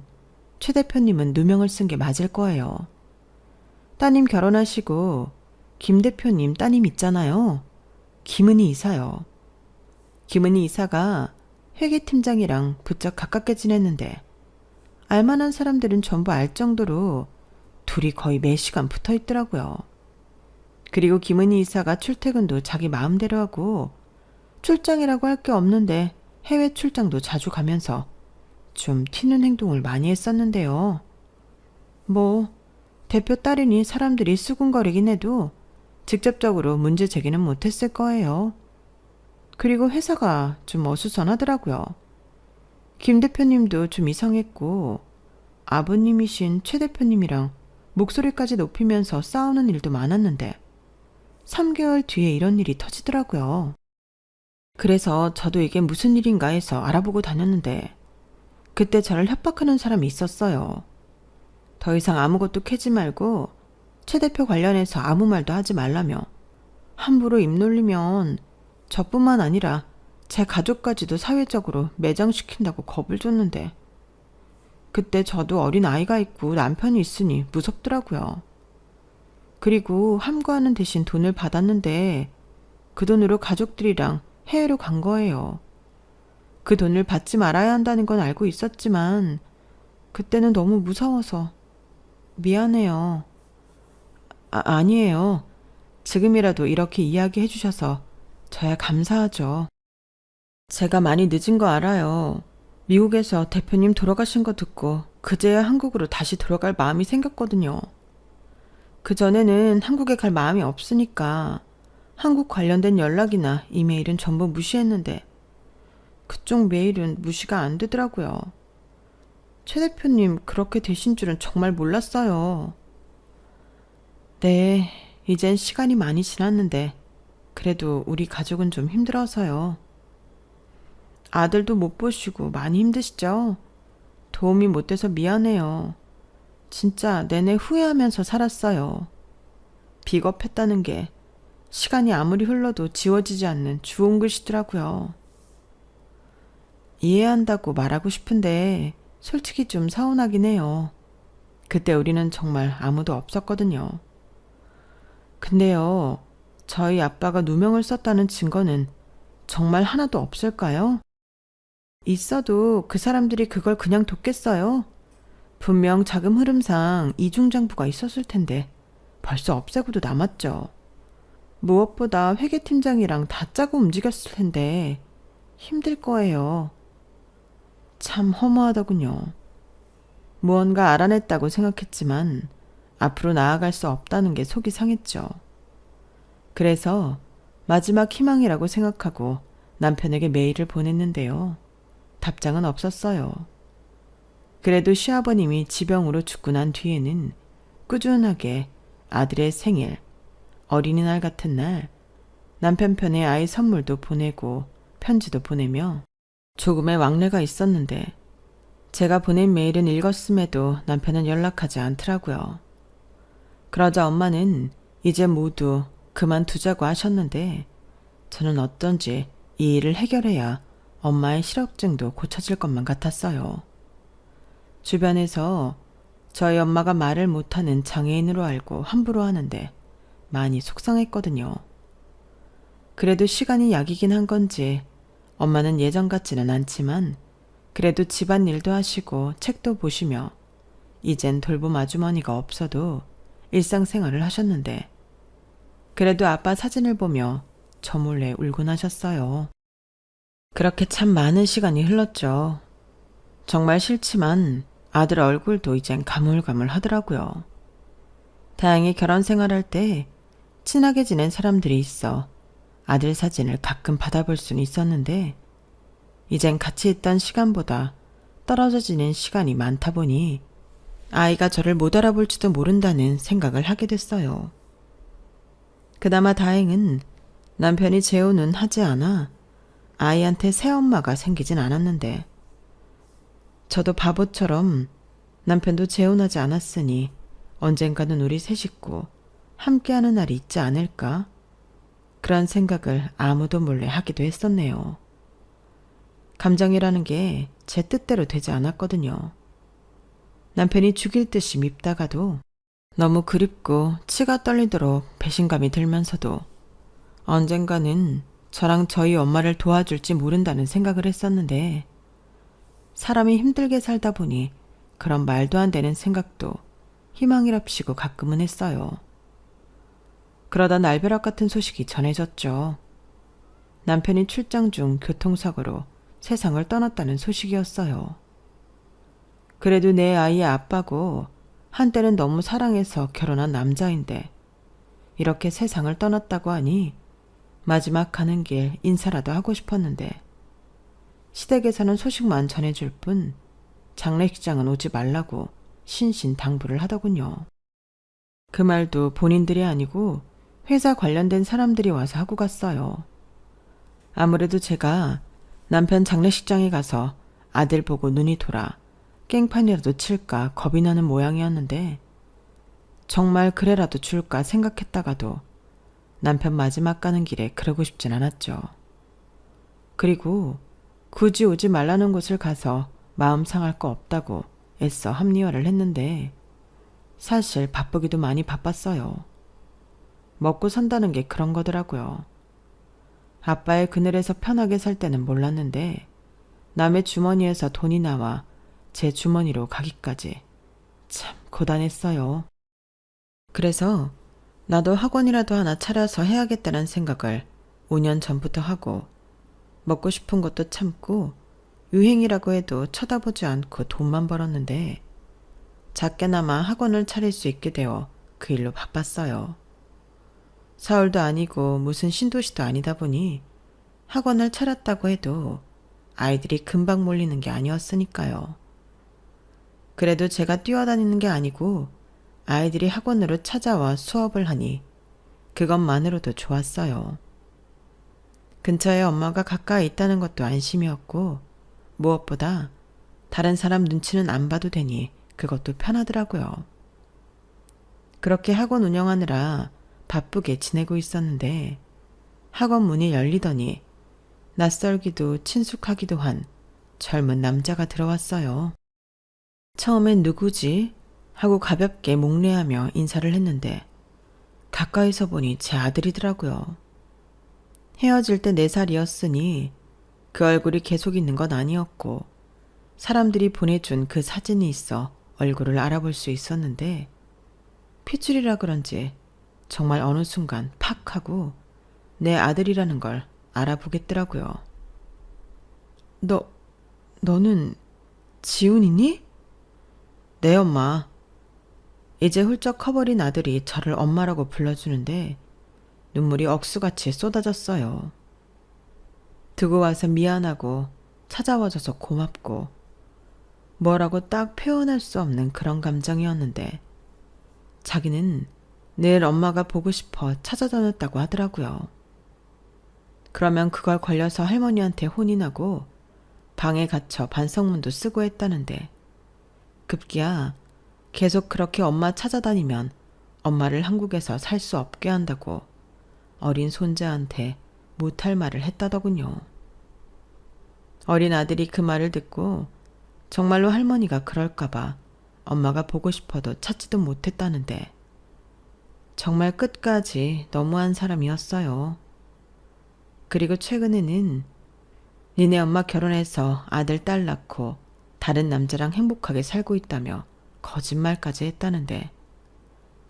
최 대표님은 누명을 쓴 게 맞을 거예요. 따님 결혼하시고 김 대표님 따님 있잖아요. 김은희 이사요. 김은희 이사가 회계팀장이랑 부쩍 가깝게 지냈는데 알만한 사람들은 전부 알 정도로 둘이 거의 매시간 붙어 있더라고요. 그리고 김은희 이사가 출퇴근도 자기 마음대로 하고 출장이라고 할 게 없는데 해외 출장도 자주 가면서 좀 튀는 행동을 많이 했었는데요. 뭐 대표 딸이니 사람들이 수군거리긴 해도 직접적으로 문제 제기는 못했을 거예요. 그리고 회사가 좀 어수선하더라고요. 김 대표님도 좀 이상했고 아버님이신 최 대표님이랑 목소리까지 높이면서 싸우는 일도 많았는데 3개월 뒤에 이런 일이 터지더라고요. 그래서 저도 이게 무슨 일인가 해서 알아보고 다녔는데 그때 저를 협박하는 사람이 있었어요. 더 이상 아무것도 캐지 말고 최 대표 관련해서 아무 말도 하지 말라며 함부로 입 놀리면 저뿐만 아니라 제 가족까지도 사회적으로 매장시킨다고 겁을 줬는데, 그때 저도 어린 아이가 있고 남편이 있으니 무섭더라고요. 그리고 함구하는 대신 돈을 받았는데 그 돈으로 가족들이랑 해외로 간 거예요. 그 돈을 받지 말아야 한다는 건 알고 있었지만 그때는 너무 무서워서 미안해요. 아니에요. 지금이라도 이렇게 이야기해 주셔서 저야 감사하죠. 제가 많이 늦은 거 알아요. 미국에서 대표님 돌아가신 거 듣고 그제야 한국으로 다시 돌아갈 마음이 생겼거든요. 그전에는 한국에 갈 마음이 없으니까 한국 관련된 연락이나 이메일은 전부 무시했는데 그쪽 메일은 무시가 안 되더라고요. 최 대표님 그렇게 되신 줄은 정말 몰랐어요. 네, 이젠 시간이 많이 지났는데 그래도 우리 가족은 좀 힘들어서요. 아들도 못 보시고 많이 힘드시죠? 도움이 못 돼서 미안해요. 진짜 내내 후회하면서 살았어요. 비겁했다는 게 시간이 아무리 흘러도 지워지지 않는 주홍 글씨더라고요. 이해한다고 말하고 싶은데 솔직히 좀 서운하긴 해요. 그때 우리는 정말 아무도 없었거든요. 근데요, 저희 아빠가 누명을 썼다는 증거는 정말 하나도 없을까요? 있어도 그 사람들이 그걸 그냥 뒀겠어요? 분명 자금 흐름상 이중장부가 있었을 텐데 벌써 없애고도 남았죠. 무엇보다 회계팀장이랑 다 짜고 움직였을 텐데 힘들 거예요. 참 허무하더군요. 무언가 알아냈다고 생각했지만 앞으로 나아갈 수 없다는 게 속이 상했죠. 그래서 마지막 희망이라고 생각하고 남편에게 메일을 보냈는데요. 답장은 없었어요. 그래도 시아버님이 지병으로 죽고 난 뒤에는 꾸준하게 아들의 생일, 어린이날 같은 날 남편 편에 아이 선물도 보내고 편지도 보내며 조금의 왕래가 있었는데 제가 보낸 메일은 읽었음에도 남편은 연락하지 않더라고요. 그러자 엄마는 이제 모두 그만두자고 하셨는데 저는 어쩐지 이 일을 해결해야 엄마의 실업증도 고쳐질 것만 같았어요. 주변에서 저희 엄마가 말을 못하는 장애인으로 알고 함부로 하는데 많이 속상했거든요. 그래도 시간이 약이긴 한 건지 엄마는 예전 같지는 않지만 그래도 집안일도 하시고 책도 보시며 이젠 돌봄 아주머니가 없어도 일상생활을 하셨는데 그래도 아빠 사진을 보며 저 몰래 울곤 하셨어요. 그렇게 참 많은 시간이 흘렀죠. 정말 싫지만 아들 얼굴도 이젠 가물가물 하더라고요. 다행히 결혼 생활할 때 친하게 지낸 사람들이 있어 아들 사진을 가끔 받아볼 수는 있었는데 이젠 같이 있던 시간보다 떨어져 지낸 시간이 많다 보니 아이가 저를 못 알아볼지도 모른다는 생각을 하게 됐어요. 그나마 다행은 남편이 재혼은 하지 않아 아이한테 새엄마가 생기진 않았는데 저도 바보처럼 남편도 재혼하지 않았으니 언젠가는 우리 세 식구 함께하는 날이 있지 않을까? 그런 생각을 아무도 몰래 하기도 했었네요. 감정이라는 게 제 뜻대로 되지 않았거든요. 남편이 죽일 듯이 밉다가도 너무 그립고 치가 떨리도록 배신감이 들면서도 언젠가는 저랑 저희 엄마를 도와줄지 모른다는 생각을 했었는데 사람이 힘들게 살다 보니 그런 말도 안 되는 생각도 희망이랍시고 가끔은 했어요. 그러다 날벼락 같은 소식이 전해졌죠. 남편이 출장 중 교통사고로 세상을 떠났다는 소식이었어요. 그래도 내 아이의 아빠고 한때는 너무 사랑해서 결혼한 남자인데 이렇게 세상을 떠났다고 하니 마지막 가는 길 인사라도 하고 싶었는데 시댁에서는 소식만 전해줄 뿐 장례식장은 오지 말라고 신신당부를 하더군요. 그 말도 본인들이 아니고 회사 관련된 사람들이 와서 하고 갔어요. 아무래도 제가 남편 장례식장에 가서 아들 보고 눈이 돌아 깽판이라도 칠까 겁이 나는 모양이었는데 정말 그래라도 줄까 생각했다가도 남편 마지막 가는 길에 그러고 싶진 않았죠. 그리고 굳이 오지 말라는 곳을 가서 마음 상할 거 없다고 애써 합리화를 했는데 사실 바쁘기도 많이 바빴어요. 먹고 산다는 게 그런 거더라고요. 아빠의 그늘에서 편하게 살 때는 몰랐는데 남의 주머니에서 돈이 나와 제 주머니로 가기까지 참 고단했어요. 그래서 나도 학원이라도 하나 차려서 해야겠다는 생각을 5년 전부터 하고 먹고 싶은 것도 참고 유행이라고 해도 쳐다보지 않고 돈만 벌었는데 작게나마 학원을 차릴 수 있게 되어 그 일로 바빴어요. 서울도 아니고 무슨 신도시도 아니다 보니 학원을 차렸다고 해도 아이들이 금방 몰리는 게 아니었으니까요. 그래도 제가 뛰어다니는 게 아니고 아이들이 학원으로 찾아와 수업을 하니 그것만으로도 좋았어요. 근처에 엄마가 가까이 있다는 것도 안심이었고 무엇보다 다른 사람 눈치는 안 봐도 되니 그것도 편하더라고요. 그렇게 학원 운영하느라 바쁘게 지내고 있었는데 학원 문이 열리더니 낯설기도 친숙하기도 한 젊은 남자가 들어왔어요. 처음엔 누구지? 하고 가볍게 목례하며 인사를 했는데 가까이서 보니 제 아들이더라고요. 헤어질 때 4살이었으니 그 얼굴이 계속 있는 건 아니었고 사람들이 보내준 그 사진이 있어 얼굴을 알아볼 수 있었는데 핏줄이라 그런지 정말 어느 순간 팍 하고 내 아들이라는 걸 알아보겠더라고요. 너는 지훈이니? 네, 엄마. 이제 훌쩍 커버린 아들이 저를 엄마라고 불러주는데 눈물이 억수같이 쏟아졌어요. 두고 와서 미안하고 찾아와줘서 고맙고 뭐라고 딱 표현할 수 없는 그런 감정이었는데 자기는 늘 엄마가 보고 싶어 찾아다녔다고 하더라고요. 그러면 그걸 걸려서 할머니한테 혼이 나고 방에 갇혀 반성문도 쓰고 했다는데 급기야 계속 그렇게 엄마 찾아다니면 엄마를 한국에서 살 수 없게 한다고 어린 손자한테 못할 말을 했다더군요. 어린 아들이 그 말을 듣고 정말로 할머니가 그럴까봐 엄마가 보고 싶어도 찾지도 못했다는데 정말 끝까지 너무한 사람이었어요. 그리고 최근에는 니네 엄마 결혼해서 아들 딸 낳고 다른 남자랑 행복하게 살고 있다며 거짓말까지 했다는데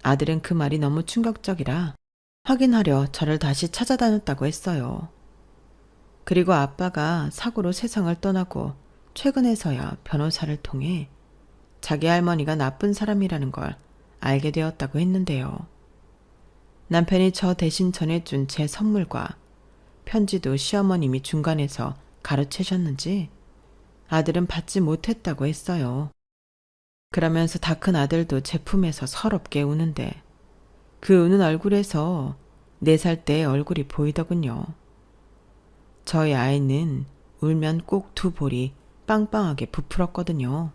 아들은 그 말이 너무 충격적이라 확인하려 저를 다시 찾아다녔다고 했어요. 그리고 아빠가 사고로 세상을 떠나고 최근에서야 변호사를 통해 자기 할머니가 나쁜 사람이라는 걸 알게 되었다고 했는데요. 남편이 저 대신 전해준 제 선물과 편지도 시어머님이 중간에서 가로채셨는지 아들은 받지 못했다고 했어요. 그러면서 다 큰 아들도 제 품에서 서럽게 우는데 그 우는 얼굴에서 4살 때의 얼굴이 보이더군요. 저희 아이는 울면 꼭 2 볼이 빵빵하게 부풀었거든요.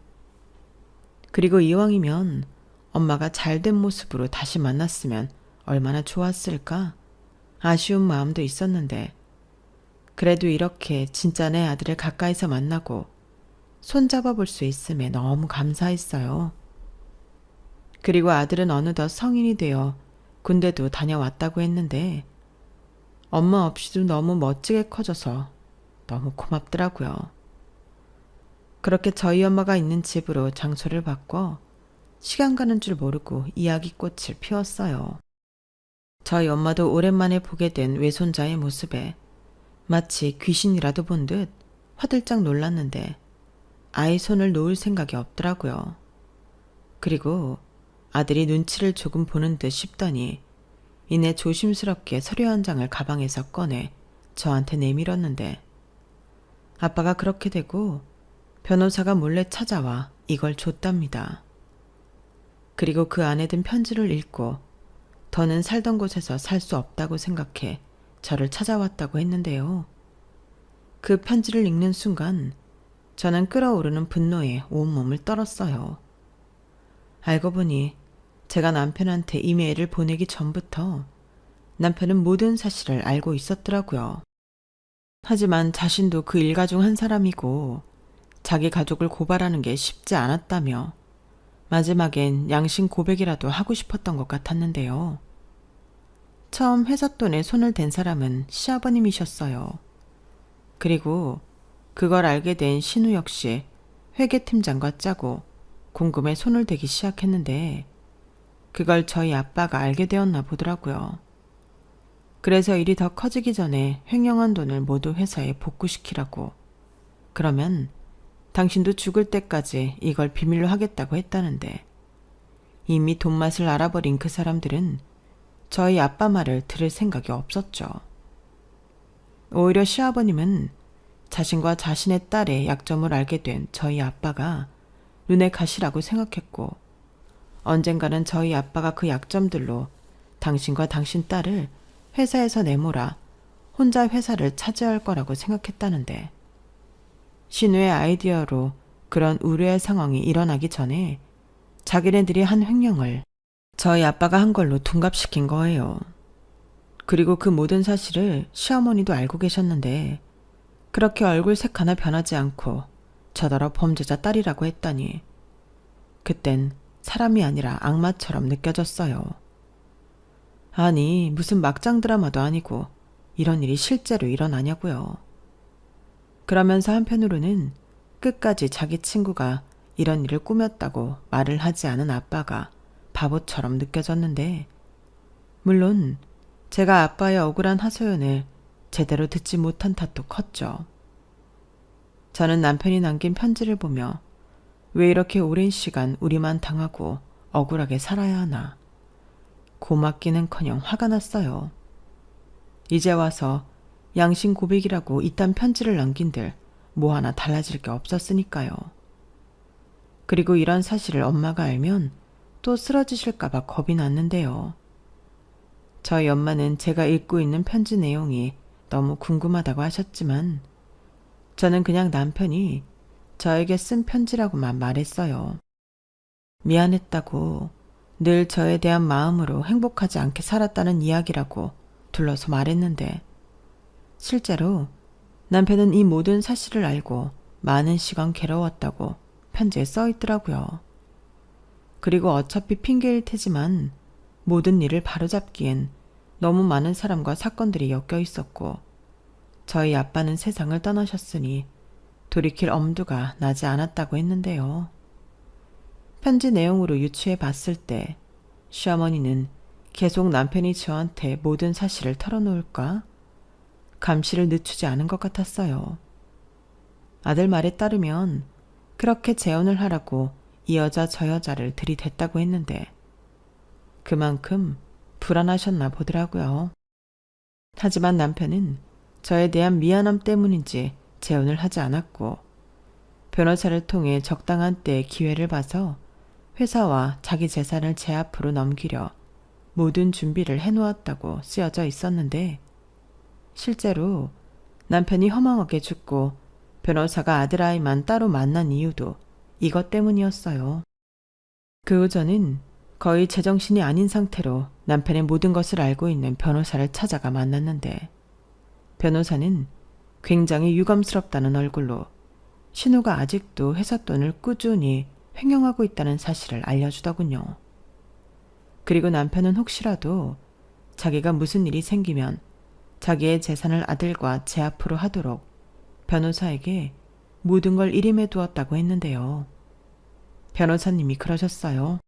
그리고 이왕이면 엄마가 잘된 모습으로 다시 만났으면 얼마나 좋았을까 아쉬운 마음도 있었는데 그래도 이렇게 진짜 내 아들을 가까이서 만나고 손잡아 볼 수 있음에 너무 감사했어요. 그리고 아들은 어느덧 성인이 되어 군대도 다녀왔다고 했는데 엄마 없이도 너무 멋지게 커져서 너무 고맙더라고요. 그렇게 저희 엄마가 있는 집으로 장소를 바꿔 시간 가는 줄 모르고 이야기꽃을 피웠어요. 저희 엄마도 오랜만에 보게 된 외손자의 모습에 마치 귀신이라도 본 듯 화들짝 놀랐는데 아이 손을 놓을 생각이 없더라고요. 그리고 아들이 눈치를 조금 보는 듯 싶더니 이내 조심스럽게 서류 한 장을 가방에서 꺼내 저한테 내밀었는데 아빠가 그렇게 되고 변호사가 몰래 찾아와 이걸 줬답니다. 그리고 그 안에 든 편지를 읽고 더는 살던 곳에서 살 수 없다고 생각해 저를 찾아왔다고 했는데요. 그 편지를 읽는 순간 저는 끓어오르는 분노에 온몸을 떨었어요. 알고 보니 제가 남편한테 이메일을 보내기 전부터 남편은 모든 사실을 알고 있었더라고요. 하지만 자신도 그 일가 중 한 사람이고 자기 가족을 고발하는 게 쉽지 않았다며 마지막엔 양심 고백이라도 하고 싶었던 것 같았는데요. 처음 회사 돈에 손을 댄 사람은 시아버님이셨어요. 그리고 그걸 알게 된 신우 역시 회계팀장과 짜고 공금에 손을 대기 시작했는데 그걸 저희 아빠가 알게 되었나 보더라고요. 그래서 일이 더 커지기 전에 횡령한 돈을 모두 회사에 복구시키라고. 그러면 당신도 죽을 때까지 이걸 비밀로 하겠다고 했다는데 이미 돈맛을 알아버린 그 사람들은 저희 아빠 말을 들을 생각이 없었죠. 오히려 시아버님은 자신과 자신의 딸의 약점을 알게 된 저희 아빠가 눈에 가시라고 생각했고 언젠가는 저희 아빠가 그 약점들로 당신과 당신 딸을 회사에서 내몰아 혼자 회사를 차지할 거라고 생각했다는데 신우의 아이디어로 그런 우려의 상황이 일어나기 전에 자기네들이 한 횡령을 저희 아빠가 한 걸로 둔갑시킨 거예요. 그리고 그 모든 사실을 시어머니도 알고 계셨는데 그렇게 얼굴색 하나 변하지 않고 저더러 범죄자 딸이라고 했다니 그땐 사람이 아니라 악마처럼 느껴졌어요. 아니, 무슨 막장 드라마도 아니고 이런 일이 실제로 일어나냐고요. 그러면서 한편으로는 끝까지 자기 친구가 이런 일을 꾸몄다고 말을 하지 않은 아빠가 바보처럼 느껴졌는데 물론 제가 아빠의 억울한 하소연을 제대로 듣지 못한 탓도 컸죠. 저는 남편이 남긴 편지를 보며 왜 이렇게 오랜 시간 우리만 당하고 억울하게 살아야 하나. 고맙기는커녕 화가 났어요. 이제 와서 양심 고백이라고 이딴 편지를 남긴들 뭐 하나 달라질 게 없었으니까요. 그리고 이런 사실을 엄마가 알면 또 쓰러지실까봐 겁이 났는데요. 저희 엄마는 제가 읽고 있는 편지 내용이 너무 궁금하다고 하셨지만 저는 그냥 남편이 저에게 쓴 편지라고만 말했어요. 미안했다고, 늘 저에 대한 마음으로 행복하지 않게 살았다는 이야기라고 둘러서 말했는데 실제로 남편은 이 모든 사실을 알고 많은 시간 괴로웠다고 편지에 써 있더라고요. 그리고 어차피 핑계일 테지만 모든 일을 바로잡기엔 너무 많은 사람과 사건들이 엮여 있었고 저희 아빠는 세상을 떠나셨으니 돌이킬 엄두가 나지 않았다고 했는데요. 편지 내용으로 유추해 봤을 때 시어머니는 계속 남편이 저한테 모든 사실을 털어놓을까? 감시를 늦추지 않은 것 같았어요. 아들 말에 따르면 그렇게 재혼을 하라고 이 여자 저 여자를 들이댔다고 했는데 그만큼 불안하셨나 보더라고요. 하지만 남편은 저에 대한 미안함 때문인지 재혼을 하지 않았고 변호사를 통해 적당한 때에 기회를 봐서 회사와 자기 재산을 제 앞으로 넘기려 모든 준비를 해놓았다고 쓰여져 있었는데 실제로 남편이 허망하게 죽고 변호사가 아들아이만 따로 만난 이유도 이것 때문이었어요. 그 후 저는 거의 제정신이 아닌 상태로 남편의 모든 것을 알고 있는 변호사를 찾아가 만났는데 변호사는 굉장히 유감스럽다는 얼굴로 신우가 아직도 회사 돈을 꾸준히 횡령하고 있다는 사실을 알려주더군요. 그리고 남편은 혹시라도 자기가 무슨 일이 생기면 자기의 재산을 아들과 제 앞으로 하도록 변호사에게 모든 걸 일임해 두었다고 했는데요. 변호사님이 그러셨어요.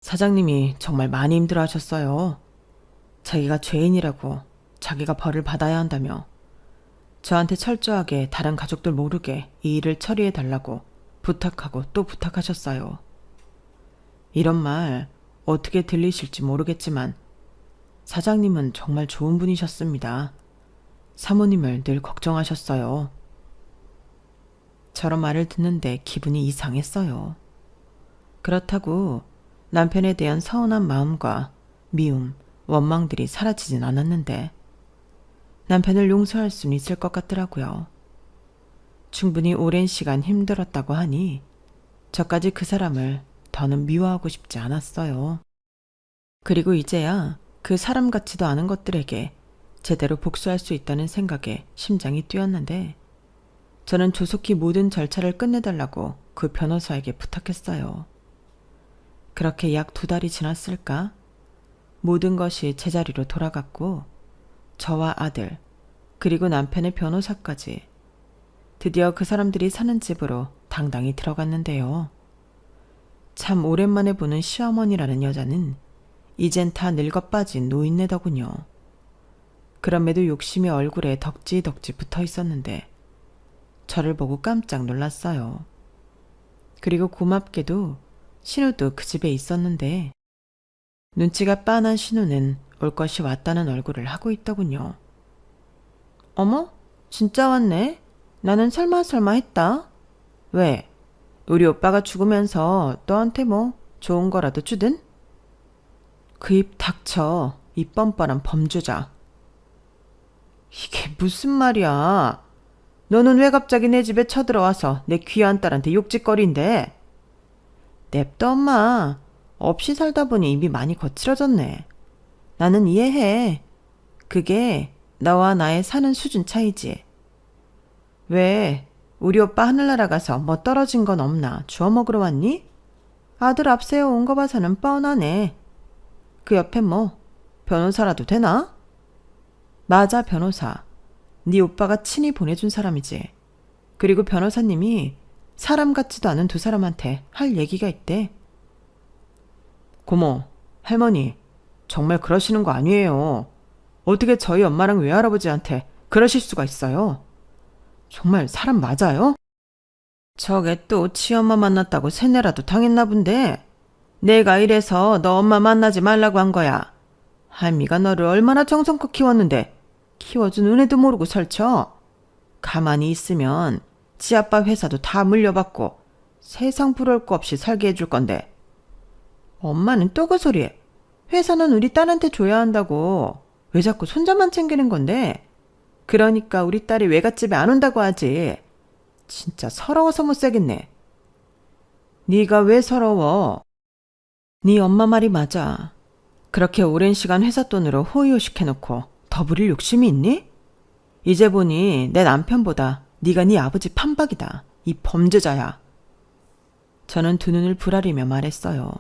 사장님이 정말 많이 힘들어하셨어요. 자기가 죄인이라고 자기가 벌을 받아야 한다며 저한테 철저하게 다른 가족들 모르게 이 일을 처리해 달라고 부탁하고 또 부탁하셨어요. 이런 말 어떻게 들리실지 모르겠지만 사장님은 정말 좋은 분이셨습니다. 사모님을 늘 걱정하셨어요. 저런 말을 듣는데 기분이 이상했어요. 그렇다고 남편에 대한 서운한 마음과 미움, 원망들이 사라지진 않았는데 남편을 용서할 수는 있을 것 같더라고요. 충분히 오랜 시간 힘들었다고 하니 저까지 그 사람을 더는 미워하고 싶지 않았어요. 그리고 이제야 그 사람 같지도 않은 것들에게 제대로 복수할 수 있다는 생각에 심장이 뛰었는데 저는 조속히 모든 절차를 끝내달라고 그 변호사에게 부탁했어요. 그렇게 약 2달이 지났을까? 모든 것이 제자리로 돌아갔고 저와 아들 그리고 남편의 변호사까지 드디어 그 사람들이 사는 집으로 당당히 들어갔는데요. 참 오랜만에 보는 시어머니라는 여자는 이젠 다 늙어빠진 노인네더군요. 그럼에도 욕심이 얼굴에 덕지덕지 붙어 있었는데 저를 보고 깜짝 놀랐어요. 그리고 고맙게도 신우도 그 집에 있었는데 눈치가 빤한 신우는 올 것이 왔다는 얼굴을 하고 있더군요. 어머? 진짜 왔네? 나는 설마 했다. 왜? 우리 오빠가 죽으면서 너한테 뭐 좋은 거라도 주든? 그 입 닥쳐, 이 뻔뻔한 범죄자. 이게 무슨 말이야? 너는 왜 갑자기 내 집에 쳐들어와서 내 귀한 딸한테 욕짓거리인데? 냅둬 엄마. 없이 살다 보니 입이 많이 거칠어졌네. 나는 이해해. 그게 너와 나의 사는 수준 차이지. 왜 우리 오빠 하늘나라 가서 뭐 떨어진 건 없나 주워 먹으러 왔니? 아들 앞세워 온 거 봐서는 뻔하네. 그 옆에 뭐 변호사라도 되나? 맞아, 변호사. 네 오빠가 친히 보내준 사람이지. 그리고 변호사님이 사람 같지도 않은 두 사람한테 할 얘기가 있대. 고모, 할머니, 정말 그러시는 거 아니에요. 어떻게 저희 엄마랑 외할아버지한테 그러실 수가 있어요? 정말 사람 맞아요? 저게 또 치엄마 만났다고 세뇌라도 당했나 본데. 내가 이래서 너 엄마 만나지 말라고 한 거야. 할미가 너를 얼마나 정성껏 키웠는데 키워준 은혜도 모르고 설쳐. 가만히 있으면 지 아빠 회사도 다 물려받고 세상 부러울 거 없이 살게 해줄 건데. 엄마는 또 그 소리. 회사는 우리 딸한테 줘야 한다고. 왜 자꾸 손자만 챙기는 건데. 그러니까 우리 딸이 외갓집에 안 온다고 하지. 진짜 서러워서 못 살겠네. 네가 왜 서러워? 네 엄마 말이 맞아. 그렇게 오랜 시간 회사 돈으로 호의호식해놓고 더 부릴 욕심이 있니? 이제 보니 내 남편보다 네가 네 아버지 판박이다. 이 범죄자야. 저는 두 눈을 부라리며 말했어요.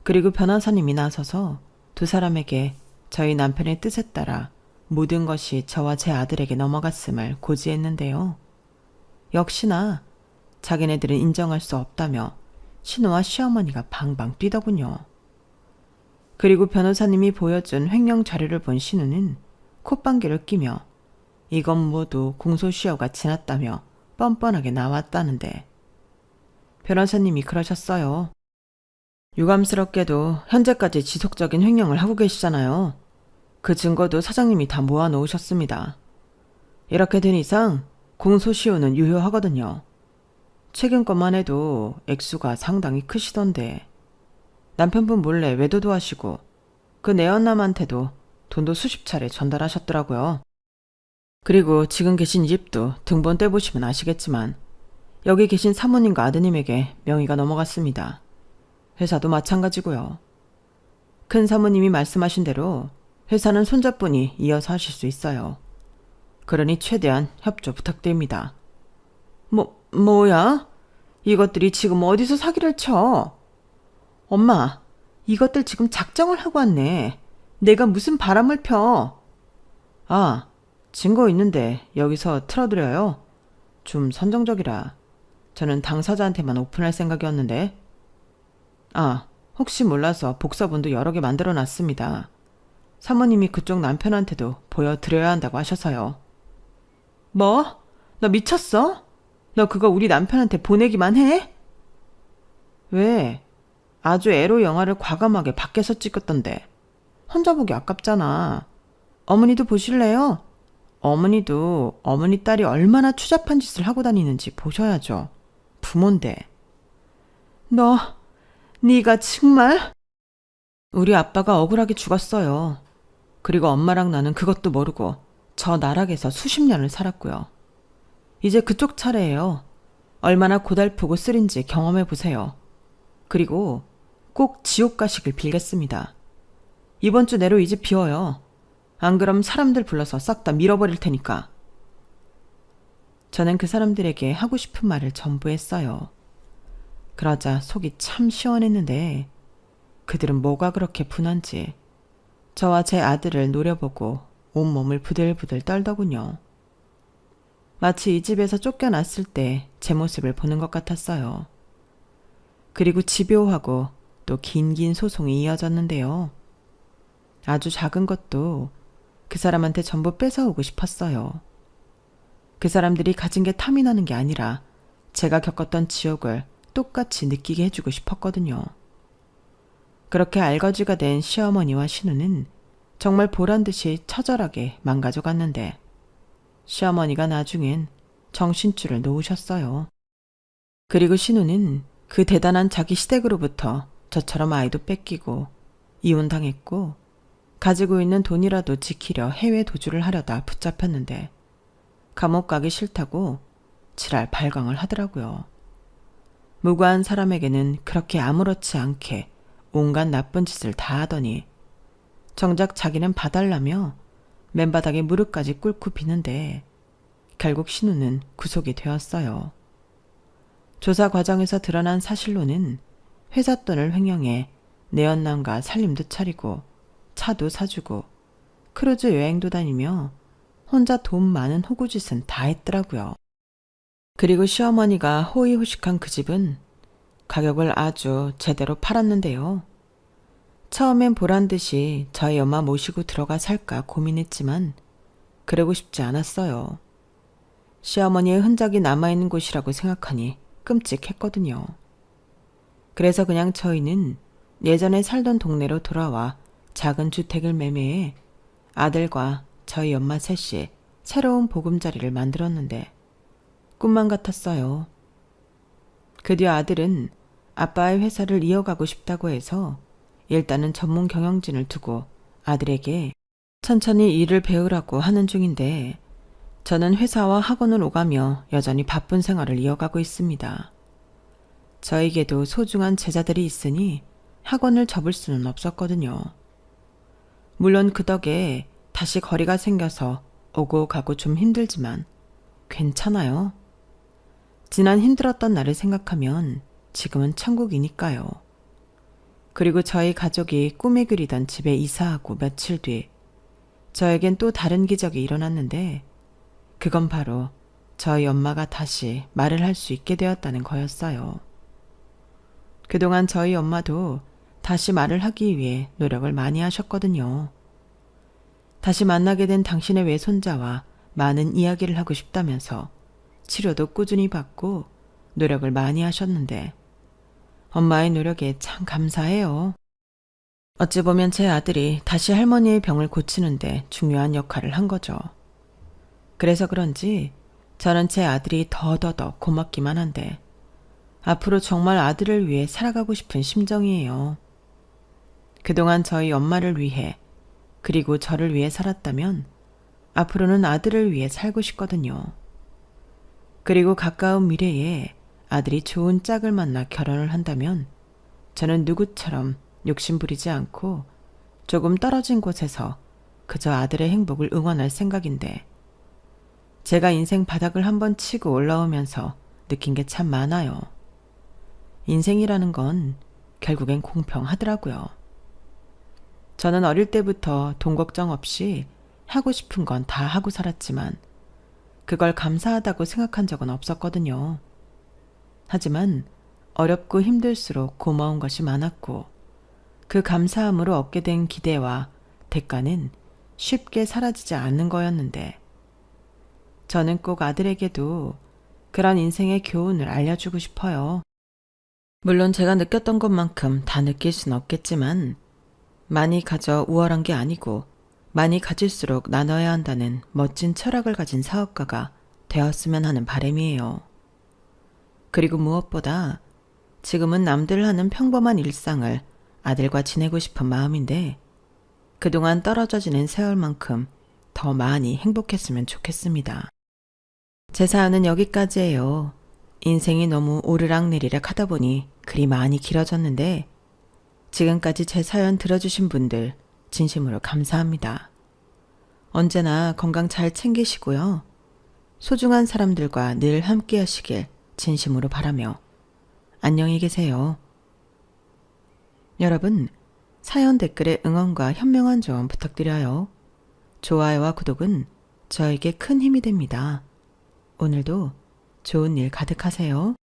그리고 변호사님이 나서서 두 사람에게 저희 남편의 뜻에 따라 모든 것이 저와 제 아들에게 넘어갔음을 고지했는데요. 역시나 자기네들은 인정할 수 없다며 신우와 시어머니가 방방 뛰더군요. 그리고 변호사님이 보여준 횡령 자료를 본 신우는 콧방귀를 끼며 이건 모두 공소시효가 지났다며 뻔뻔하게 나왔다는데, 변호사님이 그러셨어요. 유감스럽게도 현재까지 지속적인 횡령을 하고 계시잖아요. 그 증거도 사장님이 다 모아놓으셨습니다. 이렇게 된 이상 공소시효는 유효하거든요. 최근 것만 해도 액수가 상당히 크시던데 남편분 몰래 외도도 하시고 그 내연남한테도 돈도 수십 차례 전달하셨더라고요. 그리고 지금 계신 집도 등본 떼보시면 아시겠지만 여기 계신 사모님과 아드님에게 명의가 넘어갔습니다. 회사도 마찬가지고요. 큰 사모님이 말씀하신 대로 회사는 손자분이 이어서 하실 수 있어요. 그러니 최대한 협조 부탁드립니다. 뭐야? 이것들이 지금 어디서 사기를 쳐? 엄마, 이것들 지금 작정을 하고 왔네. 내가 무슨 바람을 펴. 아, 증거 있는데 여기서 틀어드려요. 좀 선정적이라. 저는 당사자한테만 오픈할 생각이었는데. 아, 혹시 몰라서 복사본도 여러 개 만들어놨습니다. 사모님이 그쪽 남편한테도 보여드려야 한다고 하셔서요. 뭐? 너 미쳤어? 너 그거 우리 남편한테 보내기만 해? 왜? 아주 에로 영화를 과감하게 밖에서 찍었던데. 혼자 보기 아깝잖아. 어머니도 보실래요? 어머니도 어머니 딸이 얼마나 추잡한 짓을 하고 다니는지 보셔야죠. 부모인데. 네가 정말? 우리 아빠가 억울하게 죽었어요. 그리고 엄마랑 나는 그것도 모르고 저 나락에서 수십 년을 살았고요. 이제 그쪽 차례예요. 얼마나 고달프고 쓰린지 경험해 보세요. 그리고 꼭 지옥 가시길 빌겠습니다. 이번 주 내로 이 집 비워요. 안 그럼 사람들 불러서 싹 다 밀어버릴 테니까. 저는 그 사람들에게 하고 싶은 말을 전부 했어요. 그러자 속이 참 시원했는데 그들은 뭐가 그렇게 분한지 저와 제 아들을 노려보고 온몸을 부들부들 떨더군요. 마치 이 집에서 쫓겨났을 때 제 모습을 보는 것 같았어요. 그리고 집요하고 또 긴 소송이 이어졌는데요. 아주 작은 것도 그 사람한테 전부 뺏어오고 싶었어요. 그 사람들이 가진 게 탐이 나는 게 아니라 제가 겪었던 지옥을 똑같이 느끼게 해주고 싶었거든요. 그렇게 알거지가 된 시어머니와 신우는 정말 보란듯이 처절하게 망가져갔는데 시어머니가 나중엔 정신줄을 놓으셨어요. 그리고 신우는 그 대단한 자기 시댁으로부터 저처럼 아이도 뺏기고 이혼당했고 가지고 있는 돈이라도 지키려 해외 도주를 하려다 붙잡혔는데 감옥 가기 싫다고 지랄 발광을 하더라고요. 무고한 사람에게는 그렇게 아무렇지 않게 온갖 나쁜 짓을 다 하더니 정작 자기는 봐달라며 맨바닥에 무릎까지 꿇고 비는데 결국 신우는 구속이 되었어요. 조사 과정에서 드러난 사실로는 회사 돈을 횡령해 내연남과 살림도 차리고 차도 사주고 크루즈 여행도 다니며 혼자 돈 많은 호구짓은 다 했더라고요. 그리고 시어머니가 호의호식한 그 집은 가격을 아주 제대로 팔았는데요. 처음엔 보란듯이 저희 엄마 모시고 들어가 살까 고민했지만 그러고 싶지 않았어요. 시어머니의 흔적이 남아있는 곳이라고 생각하니 끔찍했거든요. 그래서 그냥 저희는 예전에 살던 동네로 돌아와 작은 주택을 매매해 아들과 저희 엄마 셋이 새로운 보금자리를 만들었는데 꿈만 같았어요. 그 뒤 아들은 아빠의 회사를 이어가고 싶다고 해서 일단은 전문 경영진을 두고 아들에게 천천히 일을 배우라고 하는 중인데 저는 회사와 학원을 오가며 여전히 바쁜 생활을 이어가고 있습니다. 저에게도 소중한 제자들이 있으니 학원을 접을 수는 없었거든요. 물론 그 덕에 다시 거리가 생겨서 오고 가고 좀 힘들지만 괜찮아요. 지난 힘들었던 날을 생각하면 지금은 천국이니까요. 그리고 저희 가족이 꿈에 그리던 집에 이사하고 며칠 뒤 저에겐 또 다른 기적이 일어났는데 그건 바로 저희 엄마가 다시 말을 할 수 있게 되었다는 거였어요. 그동안 저희 엄마도 다시 말을 하기 위해 노력을 많이 하셨거든요. 다시 만나게 된 당신의 외손자와 많은 이야기를 하고 싶다면서 치료도 꾸준히 받고 노력을 많이 하셨는데 엄마의 노력에 참 감사해요. 어찌 보면 제 아들이 다시 할머니의 병을 고치는데 중요한 역할을 한 거죠. 그래서 그런지 저는 제 아들이 더더더 고맙기만 한데 앞으로 정말 아들을 위해 살아가고 싶은 심정이에요. 그동안 저희 엄마를 위해 그리고 저를 위해 살았다면 앞으로는 아들을 위해 살고 싶거든요. 그리고 가까운 미래에 아들이 좋은 짝을 만나 결혼을 한다면 저는 누구처럼 욕심 부리지 않고 조금 떨어진 곳에서 그저 아들의 행복을 응원할 생각인데 제가 인생 바닥을 한번 치고 올라오면서 느낀 게 참 많아요. 인생이라는 건 결국엔 공평하더라고요. 저는 어릴 때부터 돈 걱정 없이 하고 싶은 건 다 하고 살았지만 그걸 감사하다고 생각한 적은 없었거든요. 하지만 어렵고 힘들수록 고마운 것이 많았고 그 감사함으로 얻게 된 기대와 대가는 쉽게 사라지지 않는 거였는데 저는 꼭 아들에게도 그런 인생의 교훈을 알려주고 싶어요. 물론 제가 느꼈던 것만큼 다 느낄 순 없겠지만 많이 가져 우월한 게 아니고 많이 가질수록 나눠야 한다는 멋진 철학을 가진 사업가가 되었으면 하는 바람이에요. 그리고 무엇보다 지금은 남들 하는 평범한 일상을 아들과 지내고 싶은 마음인데 그동안 떨어져 지낸 세월만큼 더 많이 행복했으면 좋겠습니다. 제 사연은 여기까지예요. 인생이 너무 오르락내리락 하다 보니 글이 많이 길어졌는데 지금까지 제 사연 들어주신 분들 진심으로 감사합니다. 언제나 건강 잘 챙기시고요. 소중한 사람들과 늘 함께 하시길 진심으로 바라며 안녕히 계세요. 여러분, 사연 댓글에 응원과 현명한 조언 부탁드려요. 좋아요와 구독은 저에게 큰 힘이 됩니다. 오늘도 좋은 일 가득하세요.